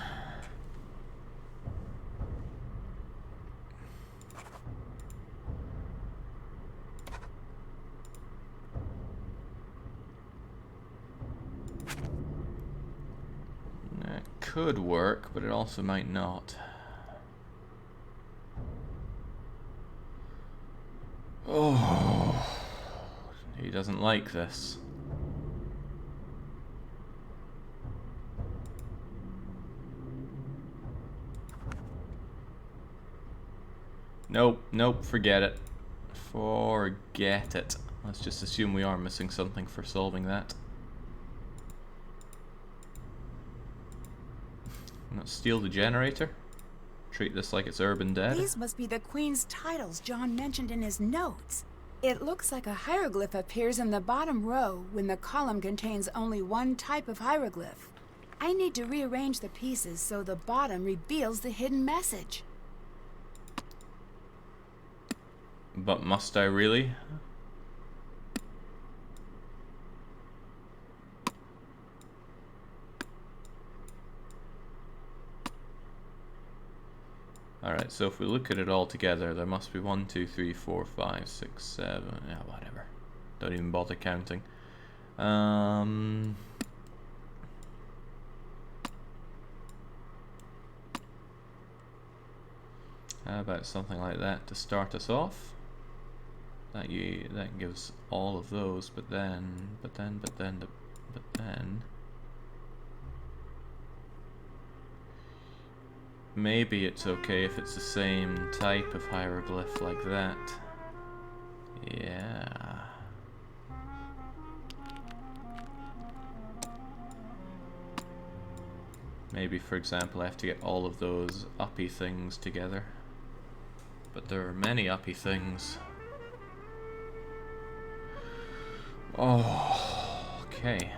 A: That could work, but it also might not. Oh, he doesn't like this. Nope, nope, forget it. Forget it. Let's just assume we are missing something for solving that. Let's steal the generator. Treat this like it's urban dead.
B: These must be the Queen's titles John mentioned in his notes. It looks like a hieroglyph appears in the bottom row when the column contains only one type of hieroglyph. I need to rearrange the pieces so the bottom reveals the hidden message.
A: But must I really? Alright, so if we look at it all together, there must be 1, 2, 3, 4, 5, 6, 7, yeah, whatever. Don't even bother counting. How about something like that to start us off? That gives all of those, but then maybe it's okay if it's the same type of hieroglyph like that. Yeah. Maybe, for example, I have to get all of those uppy things together. But there are many uppy things. Oh, okay.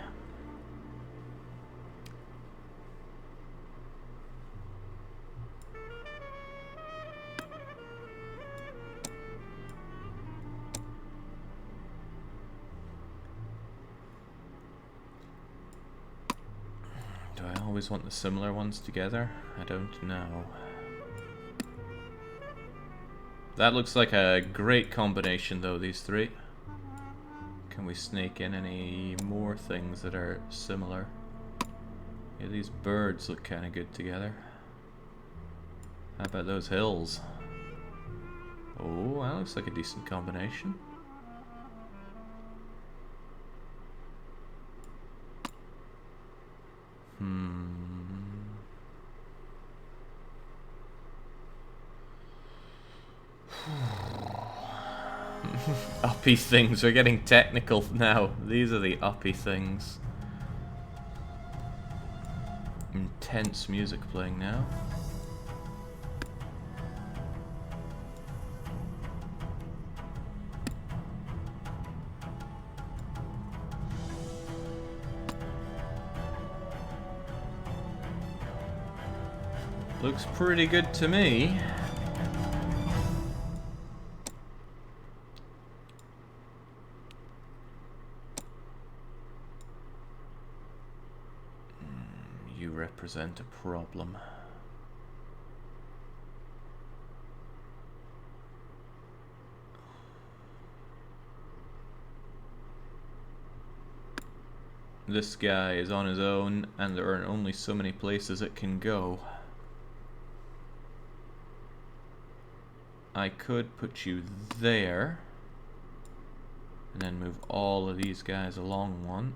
A: Do I always want the similar ones together? I don't know. That looks like a great combination though, these three. Can we snake in any more things that are similar? Yeah, these birds look kind of good together. How about those hills? Oh, that looks like a decent combination. Uppy things, we're getting technical now. These are the uppy things. Intense music playing now. Looks pretty good to me. You represent a problem. This guy is on his own, and there are only so many places it can go. I could put you there, and then move all of these guys along one.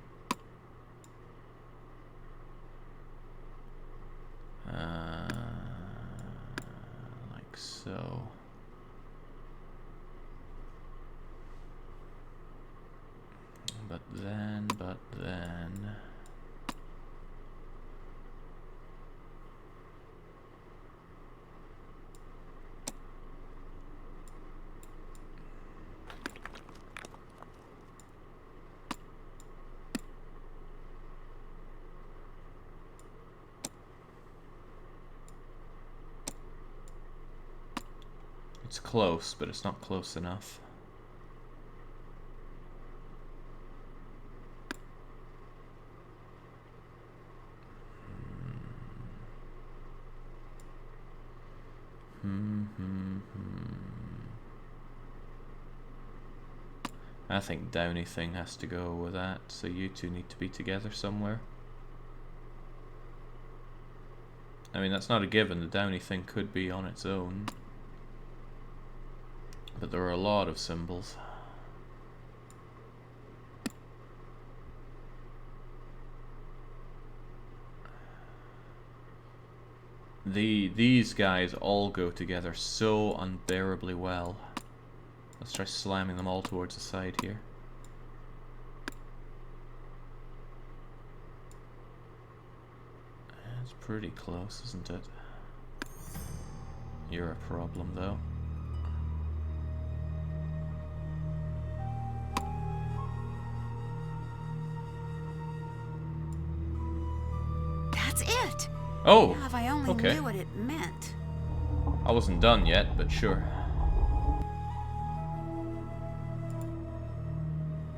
A: Like so. But then. It's close, but it's not close enough. I think Downy thing has to go with that, so you two need to be together somewhere. I mean, that's not a given, the Downy thing could be on its own. But there are a lot of symbols. These guys all go together so unbearably well. Let's try slamming them all towards the side here. It's pretty close, isn't it? You're a problem, though.
B: That's it!
A: Oh!
B: Now, if I only
A: okay.
B: knew what it meant.
A: I wasn't done yet, but sure.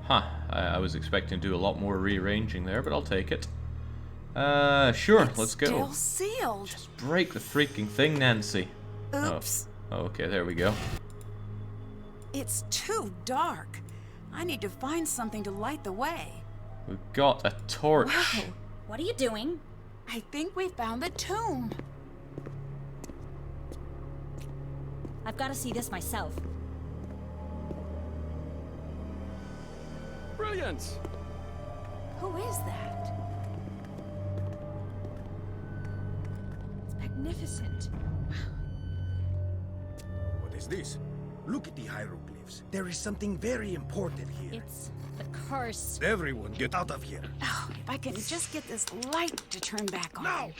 A: Huh, I was expecting to do a lot more rearranging there, but I'll take it. Sure, let's go.
B: Still sealed.
A: Just break the freaking thing, Nancy.
B: Oops.
A: Oh, okay, there we go.
B: It's too dark. I need to find something to light the way.
A: We've got a torch.
B: Wow.
D: What are you doing?
B: I think we found the tomb.
D: I've got to see this myself.
G: Brilliant!
B: Who is that? It's magnificent.
E: What is this? Look at the hieroglyphs. There is something very important here.
D: It's the curse.
E: Everyone get out of here.
B: Oh, if I can just get this light to turn back on.
E: Now!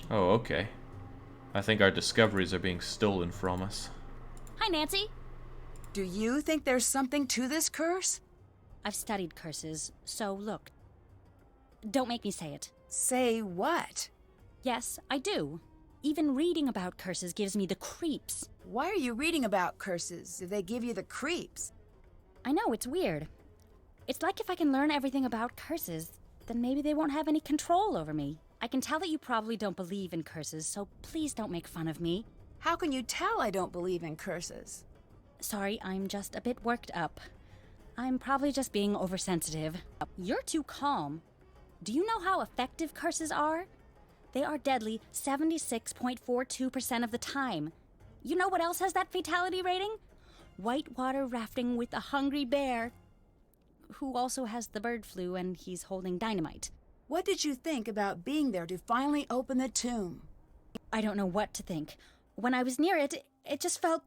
A: Oh, okay. I think our discoveries are being stolen from us.
D: Hi, Nancy.
B: Do you think there's something to this curse?
D: I've studied curses, so look. Don't make me say it.
B: Say what?
D: Yes, I do. Even reading about curses gives me the creeps.
B: Why are you reading about curses if they give you the creeps?
D: I know, it's weird. It's like if I can learn everything about curses, then maybe they won't have any control over me. I can tell that you probably don't believe in curses, so please don't make fun of me.
B: How can you tell I don't believe in curses?
D: Sorry, I'm just a bit worked up. I'm probably just being oversensitive. You're too calm. Do you know how effective curses are? They are deadly 76.42% of the time. You know what else has that fatality rating? Whitewater rafting with a hungry bear, who also has the bird flu and he's holding dynamite.
B: What did you think about being there to finally open the tomb?
D: I don't know what to think. When I was near it, it just felt...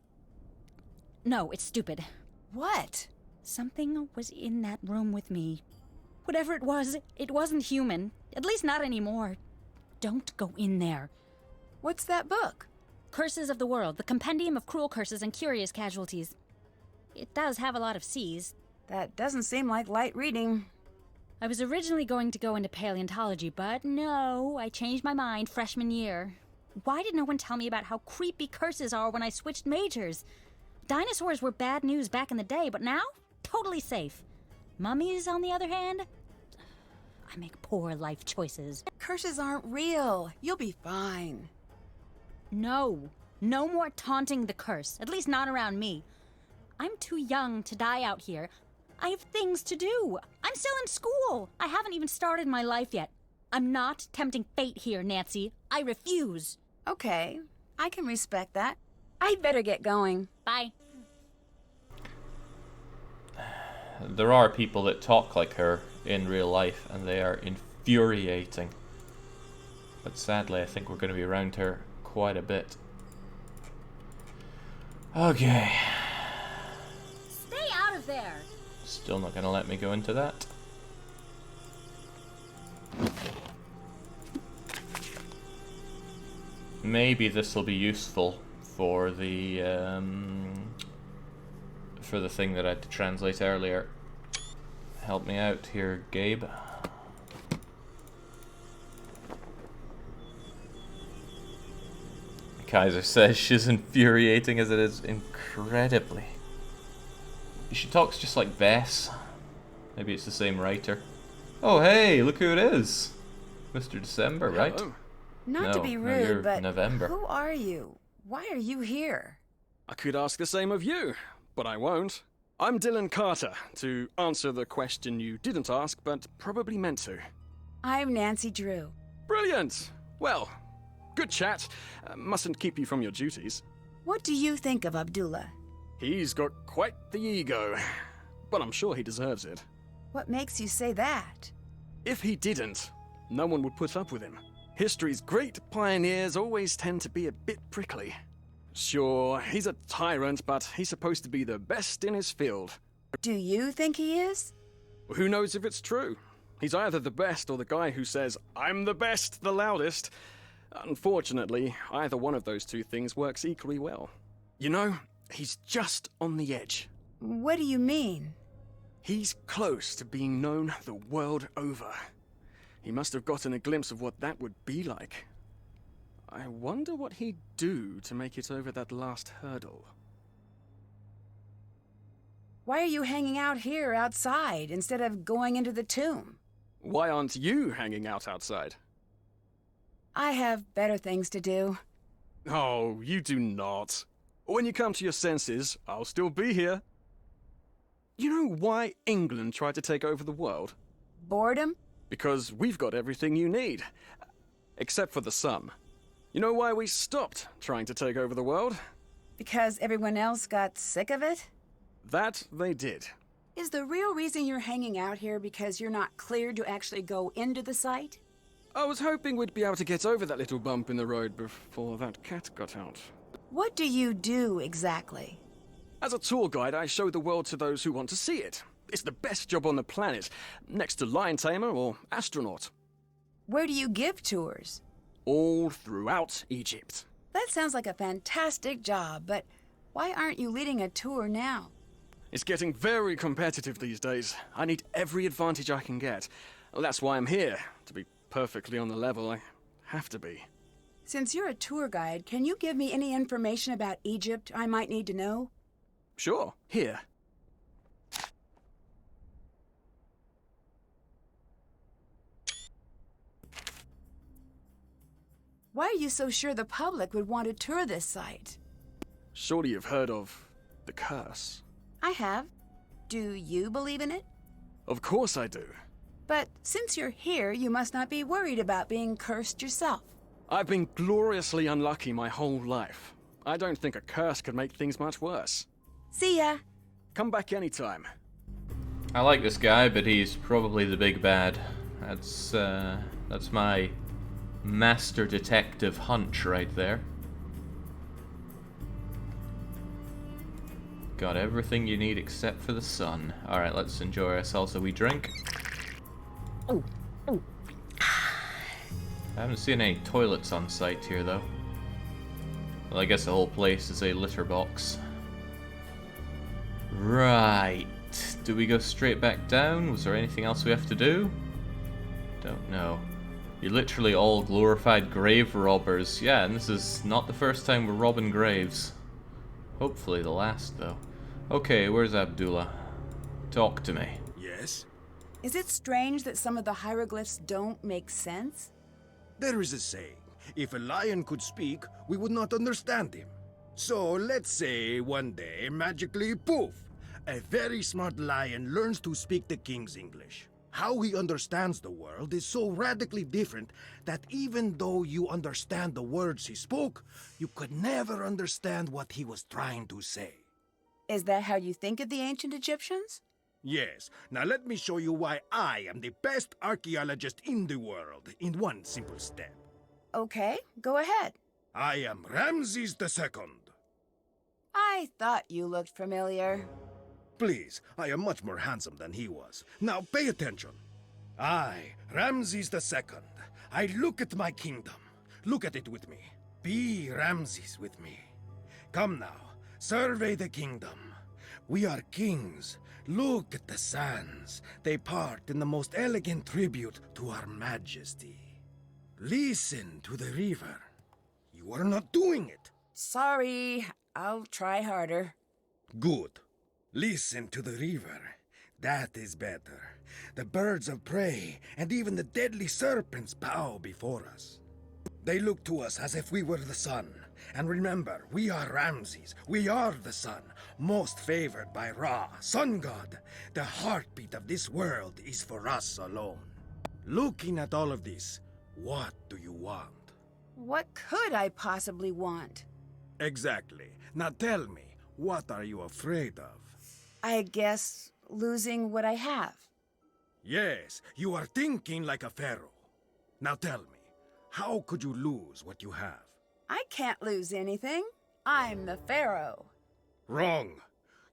D: No, it's stupid.
B: What?
D: Something was in that room with me. Whatever it wasn't human. At least not anymore. Don't go in there.
B: What's that book?
D: Curses of the World, the Compendium of Cruel Curses and Curious Casualties. It does have a lot of C's.
B: That doesn't seem like light reading.
D: I was originally going to go into paleontology, but no, I changed my mind freshman year. Why did no one tell me about how creepy curses are when I switched majors? Dinosaurs were bad news back in the day, but now, totally safe. Mummies, on the other hand, I make poor life choices.
B: Curses aren't real. You'll be fine.
D: No more taunting the curse, at least not around me. I'm too young to die out here. I have things to do. I'm still in school. I haven't even started my life yet. I'm not tempting fate here, Nancy. I refuse.
B: Okay, I can respect that. I'd better get going.
D: Bye.
A: There are people that talk like her in real life, and they are infuriating. But sadly, I think we're going to be around her quite a bit. Okay.
D: Stay out of there.
A: Still not going to let me go into that. Maybe this will be useful for the thing that I had to translate earlier. Help me out here, Gabe. Kaiser says she's infuriating as it is incredibly. She talks just like Vess. Maybe it's the same writer. Oh hey, look who it is. Mr. December, right?
E: Hello.
B: Not to
A: No,
B: be
A: no,
B: rude,
A: you're
B: but
A: November.
B: who are you? Why are you here?
G: I could ask the same of you, but I won't. I'm Dylan Carter, to answer the question you didn't ask, but probably meant to.
B: I'm Nancy Drew.
G: Brilliant! Well, good chat. Mustn't keep you from your duties.
B: What do you think of Abdullah?
G: He's got quite the ego, but I'm sure he deserves it.
B: What makes you say that?
G: If he didn't, no one would put up with him. History's great pioneers always tend to be a bit prickly. Sure, he's a tyrant, but he's supposed to be the best in his field.
B: Do you think he is?
G: Who knows if it's true? He's either the best or the guy who says, "I'm the best, the loudest." Unfortunately, either one of those two things works equally well. You know, he's just on the edge.
B: What do you mean?
G: He's close to being known the world over. He must have gotten a glimpse of what that would be like. I wonder what he'd do to make it over that last hurdle.
B: Why are you hanging out here outside instead of going into the tomb?
G: Why aren't you hanging out outside?
B: I have better things to do.
G: Oh, you do not. When you come to your senses, I'll still be here. You know why England tried to take over the world?
B: Boredom?
G: Because we've got everything you need. Except for the sun. You know why we stopped trying to take over the world?
B: Because everyone else got sick of it?
G: That they did.
B: Is the real reason you're hanging out here because you're not cleared to actually go into the site?
G: I was hoping we'd be able to get over that little bump in the road before that cat got out.
B: What do you do exactly?
G: As a tour guide, I show the world to those who want to see it. It's the best job on the planet, next to lion tamer or astronaut.
B: Where do you give tours?
G: All throughout Egypt.
B: That sounds like a fantastic job, but why aren't you leading a tour now?
G: It's getting very competitive these days. I need every advantage I can get. Well, that's why I'm here. To be perfectly on the level, I have to be.
B: Since you're a tour guide, can you give me any information about Egypt I might need to know?
G: Sure, here.
B: Why are you so sure the public would want to tour this site?
G: Surely you've heard of the curse.
B: I have. Do you believe in it?
G: Of course I do.
B: But since you're here, you must not be worried about being cursed yourself.
G: I've been gloriously unlucky my whole life. I don't think a curse could make things much worse.
B: See ya.
G: Come back anytime.
A: I like this guy, but he's probably the big bad. That's my master detective hunch right there. Got everything you need except for the sun. Alright, let's enjoy ourselves a wee drink. I haven't seen any toilets on site here, though. Well, I guess the whole place is a litter box. Right. Do we go straight back down? Was there anything else we have to do? Don't know. You're literally all glorified grave robbers. Yeah, and this is not the first time we're robbing graves. Hopefully the last, though. Okay, where's Abdullah? Talk to me.
E: Yes?
B: Is it strange that some of the hieroglyphs don't make sense?
E: There is a saying, if a lion could speak, we would not understand him. So let's say one day, magically, poof, a very smart lion learns to speak the king's English. How he understands the world is so radically different that even though you understand the words he spoke, you could never understand what he was trying to say.
B: Is that how you think of the ancient Egyptians?
E: Yes. Now let me show you why I am the best archaeologist in the world in one simple step.
B: Okay, go ahead.
E: I am Ramses II.
B: I thought you looked familiar.
E: Please, I am much more handsome than he was. Now pay attention. I, Ramses II, I look at my kingdom. Look at it with me. Be Ramses with me. Come now, survey the kingdom. We are kings. Look at the sands. They part in the most elegant tribute to our majesty. Listen to the river. You are not doing it.
B: Sorry, I'll try harder.
E: Good. Listen to the river. That is better. The birds of prey and even the deadly serpents bow before us. They look to us as if we were the sun. And remember, we are Ramses. We are the sun, most favored by Ra, sun god. The heartbeat of this world is for us alone. Looking at all of this, what do you want?
B: What could I possibly want?
E: Exactly. Now tell me, what are you afraid of?
B: I guess losing what I have.
E: Yes, you are thinking like a pharaoh. Now tell me, how could you lose what you have?
B: I can't lose anything. I'm the pharaoh.
E: Wrong.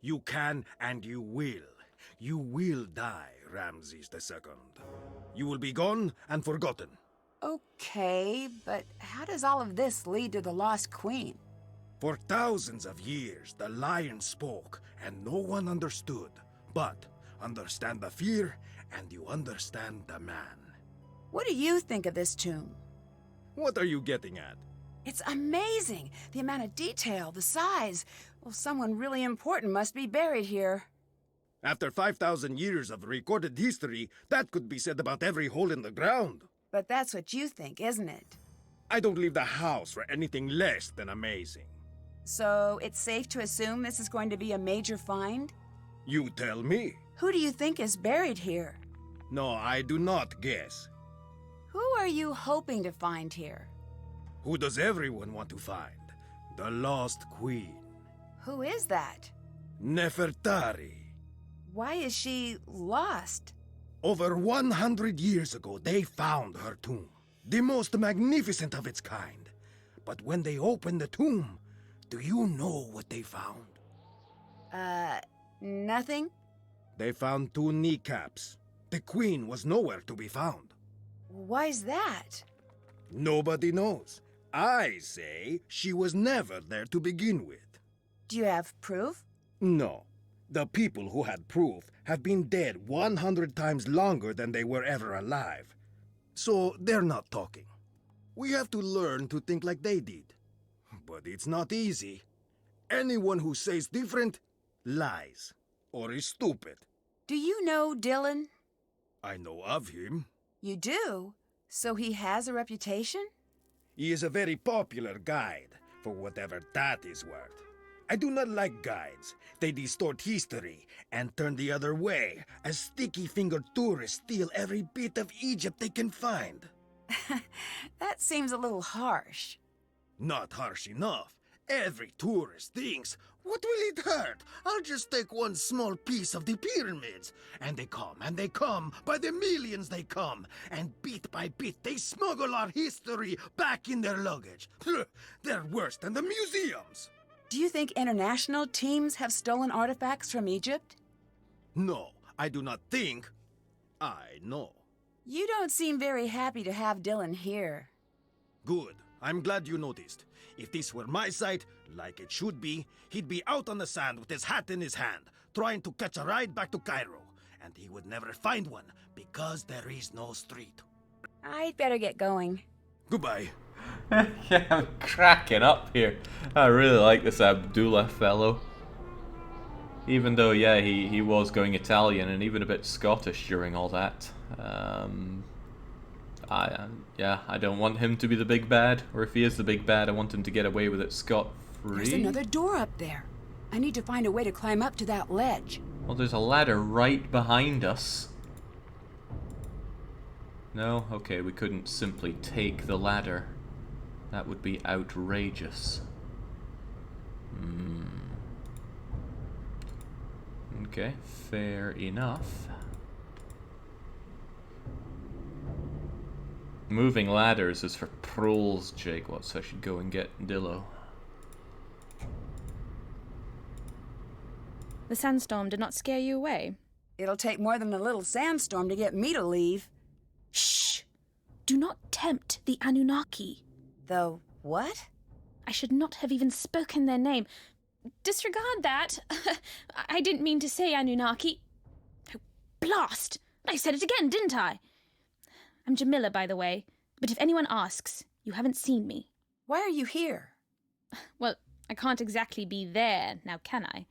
E: You can and you will. You will die, Ramses II. You will be gone and forgotten.
B: Okay, but how does all of this lead to the lost queen?
E: For thousands of years, the lion spoke and no one understood. But understand the fear and you understand the man.
B: What do you think of this tomb?
E: What are you getting at?
B: It's amazing. The amount of detail, the size. Well, someone really important must be buried here.
E: After 5,000 years of recorded history, that could be said about every hole in the ground.
B: But that's what you think, isn't it?
E: I don't leave the house for anything less than amazing.
B: So it's safe to assume this is going to be a major find?
E: You tell me.
B: Who do you think is buried here?
E: No, I do not guess.
B: Who are you hoping to find here?
E: Who does everyone want to find? The lost queen.
B: Who is that?
E: Nefertari.
B: Why is she lost?
E: Over 100 years ago, they found her tomb. The most magnificent of its kind. But when they opened the tomb, do you know what they found?
B: Nothing?
E: They found 2 kneecaps. The queen was nowhere to be found.
B: Why's that?
E: Nobody knows. I say she was never there to begin with.
B: Do you have proof?
E: No. The people who had proof have been dead 100 times longer than they were ever alive. So they're not talking. We have to learn to think like they did. But it's not easy. Anyone who says different lies or is stupid.
B: Do you know Dylan?
E: I know of him.
B: You do? So he has a reputation?
E: He is a very popular guide, for whatever that is worth. I do not like guides. They distort history and turn the other way, as sticky-fingered tourists steal every bit of Egypt they can find.
B: That seems a little harsh.
E: Not harsh enough. Every tourist thinks, what will it hurt? I'll just take one small piece of the pyramids. And they come, by the millions they come. And bit by bit they smuggle our history back in their luggage. They're worse than the museums.
B: Do you think international teams have stolen artifacts from Egypt?
E: No, I do not think. I know.
B: You don't seem very happy to have Dylan here.
E: Good. I'm glad you noticed. If this were my site, like it should be, he'd be out on the sand with his hat in his hand, trying to catch a ride back to Cairo. And he would never find one, because there is no street.
B: I'd better get going.
E: Goodbye.
A: Yeah, I'm cracking up here. I really like this Abdullah fellow. Even though, yeah, he was going Italian and even a bit Scottish during all that. I don't want him to be the big bad, or if he is the big bad, I want him to get away with it scot-free.
B: There's another door up there. I need to find a way to climb up to that ledge.
A: Well, there's a ladder right behind us. No? Okay, we couldn't simply take the ladder. That would be outrageous. Okay, fair enough. Moving ladders is for proles, Jake. What, so I should go and get Dillo.
D: The sandstorm did not scare you away.
B: It'll take more than a little sandstorm to get me to leave.
D: Shh! Do not tempt the Anunnaki.
B: The what?
D: I should not have even spoken their name. Disregard that. I didn't mean to say Anunnaki. Oh, blast! I said it again, didn't I? I'm Jamila, by the way, but if anyone asks, you haven't seen me.
B: Why are you here?
D: Well, I can't exactly be there, now can I?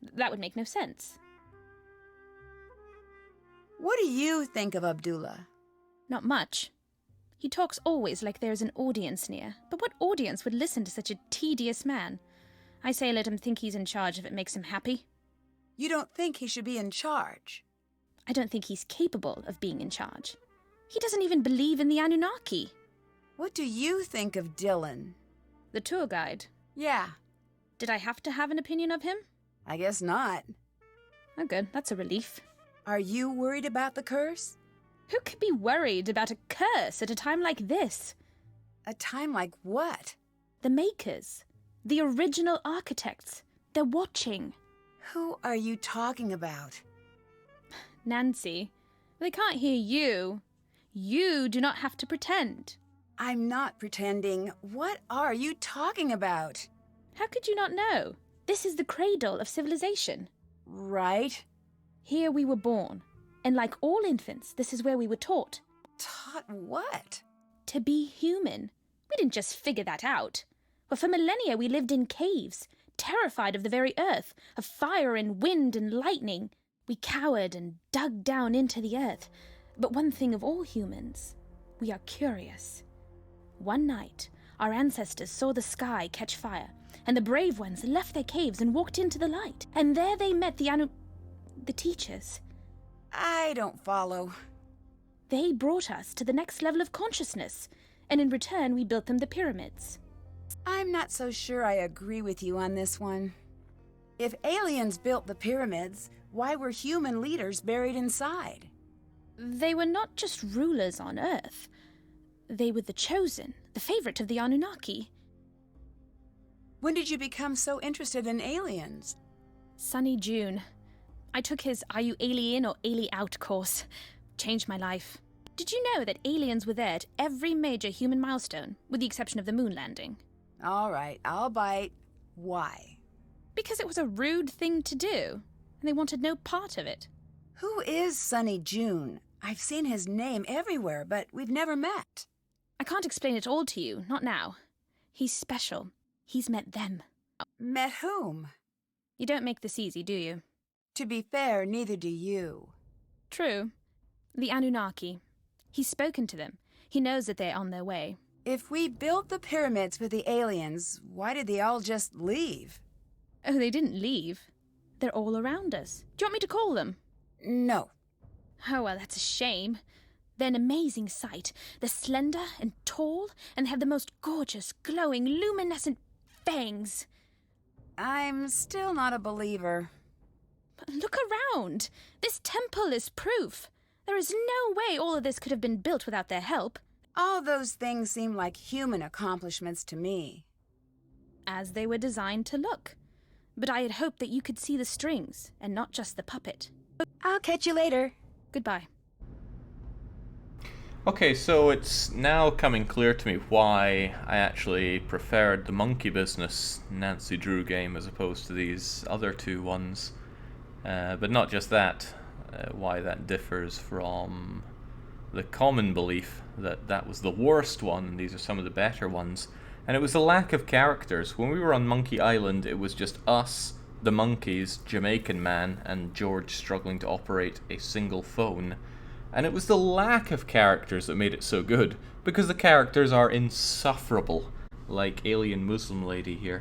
D: That would make no sense.
B: What do you think of Abdullah?
D: Not much. He talks always like there is an audience near, but what audience would listen to such a tedious man? I say let him think he's in charge if it makes him happy.
B: You don't think he should be in charge?
D: I don't think he's capable of being in charge. He doesn't even believe in the Anunnaki.
B: What do you think of Dylan?
D: The tour guide.
B: Yeah.
D: Did I have to have an opinion of him?
B: I guess not.
D: Oh, good. That's a relief.
B: Are you worried about the curse?
D: Who could be worried about a curse at a time like this?
B: A time like what?
D: The makers. The original architects. They're watching.
B: Who are you talking about?
D: Nancy, they can't hear you. You do not have to pretend.
B: I'm not pretending. What are you talking about?
D: How could you not know? This is the cradle of civilization.
B: Right.
D: Here we were born, and like all infants, this is where we were taught.
B: Taught what?
D: To be human. We didn't just figure that out. But for millennia we lived in caves, terrified of the very earth, of fire and wind and lightning. We cowered and dug down into the earth. But one thing of all humans, we are curious. One night, our ancestors saw the sky catch fire, and the brave ones left their caves and walked into the light. And there they met the teachers.
B: I don't follow.
D: They brought us to the next level of consciousness, and in return we built them the pyramids.
B: I'm not so sure I agree with you on this one. If aliens built the pyramids, why were human leaders buried inside?
D: They were not just rulers on Earth. They were the chosen, the favorite of the Anunnaki.
B: When did you become so interested in aliens?
D: Sunny June. I took his Are You Alien or Ali Out course. Changed my life. Did you know that aliens were there at every major human milestone, with the exception of the moon landing?
B: All right, I'll bite. Why?
D: Because it was a rude thing to do, and they wanted no part of it.
B: Who is Sunny June? I've seen his name everywhere, but we've never met.
D: I can't explain it all to you, not now. He's special. He's met them.
B: Met whom?
D: You don't make this easy, do you?
B: To be fair, neither do you.
D: True. The Anunnaki. He's spoken to them. He knows that they're on their way.
B: If we built the pyramids for the aliens, why did they all just leave?
D: Oh, they didn't leave. They're all around us. Do you want me to call them?
B: No.
D: Oh, well, that's a shame. They're an amazing sight. They're slender and tall, and have the most gorgeous, glowing, luminescent fangs.
B: I'm still not a believer.
D: But look around. This temple is proof. There is no way all of this could have been built without their help.
B: All those things seem like human accomplishments to me.
D: As they were designed to look. But I had hoped that you could see the strings, and not just the puppet.
B: I'll catch you later.
D: Goodbye.
A: Okay, so it's now coming clear to me why I actually preferred the Monkey Business Nancy Drew game as opposed to these other two ones. But not just that, why that differs from the common belief that that was the worst one and these are some of the better ones. And it was the lack of characters. When we were on Monkey Island, it was just us, the monkeys, Jamaican Man, and George struggling to operate a single phone. And it was the lack of characters that made it so good, because the characters are insufferable, like Alien Muslim Lady here.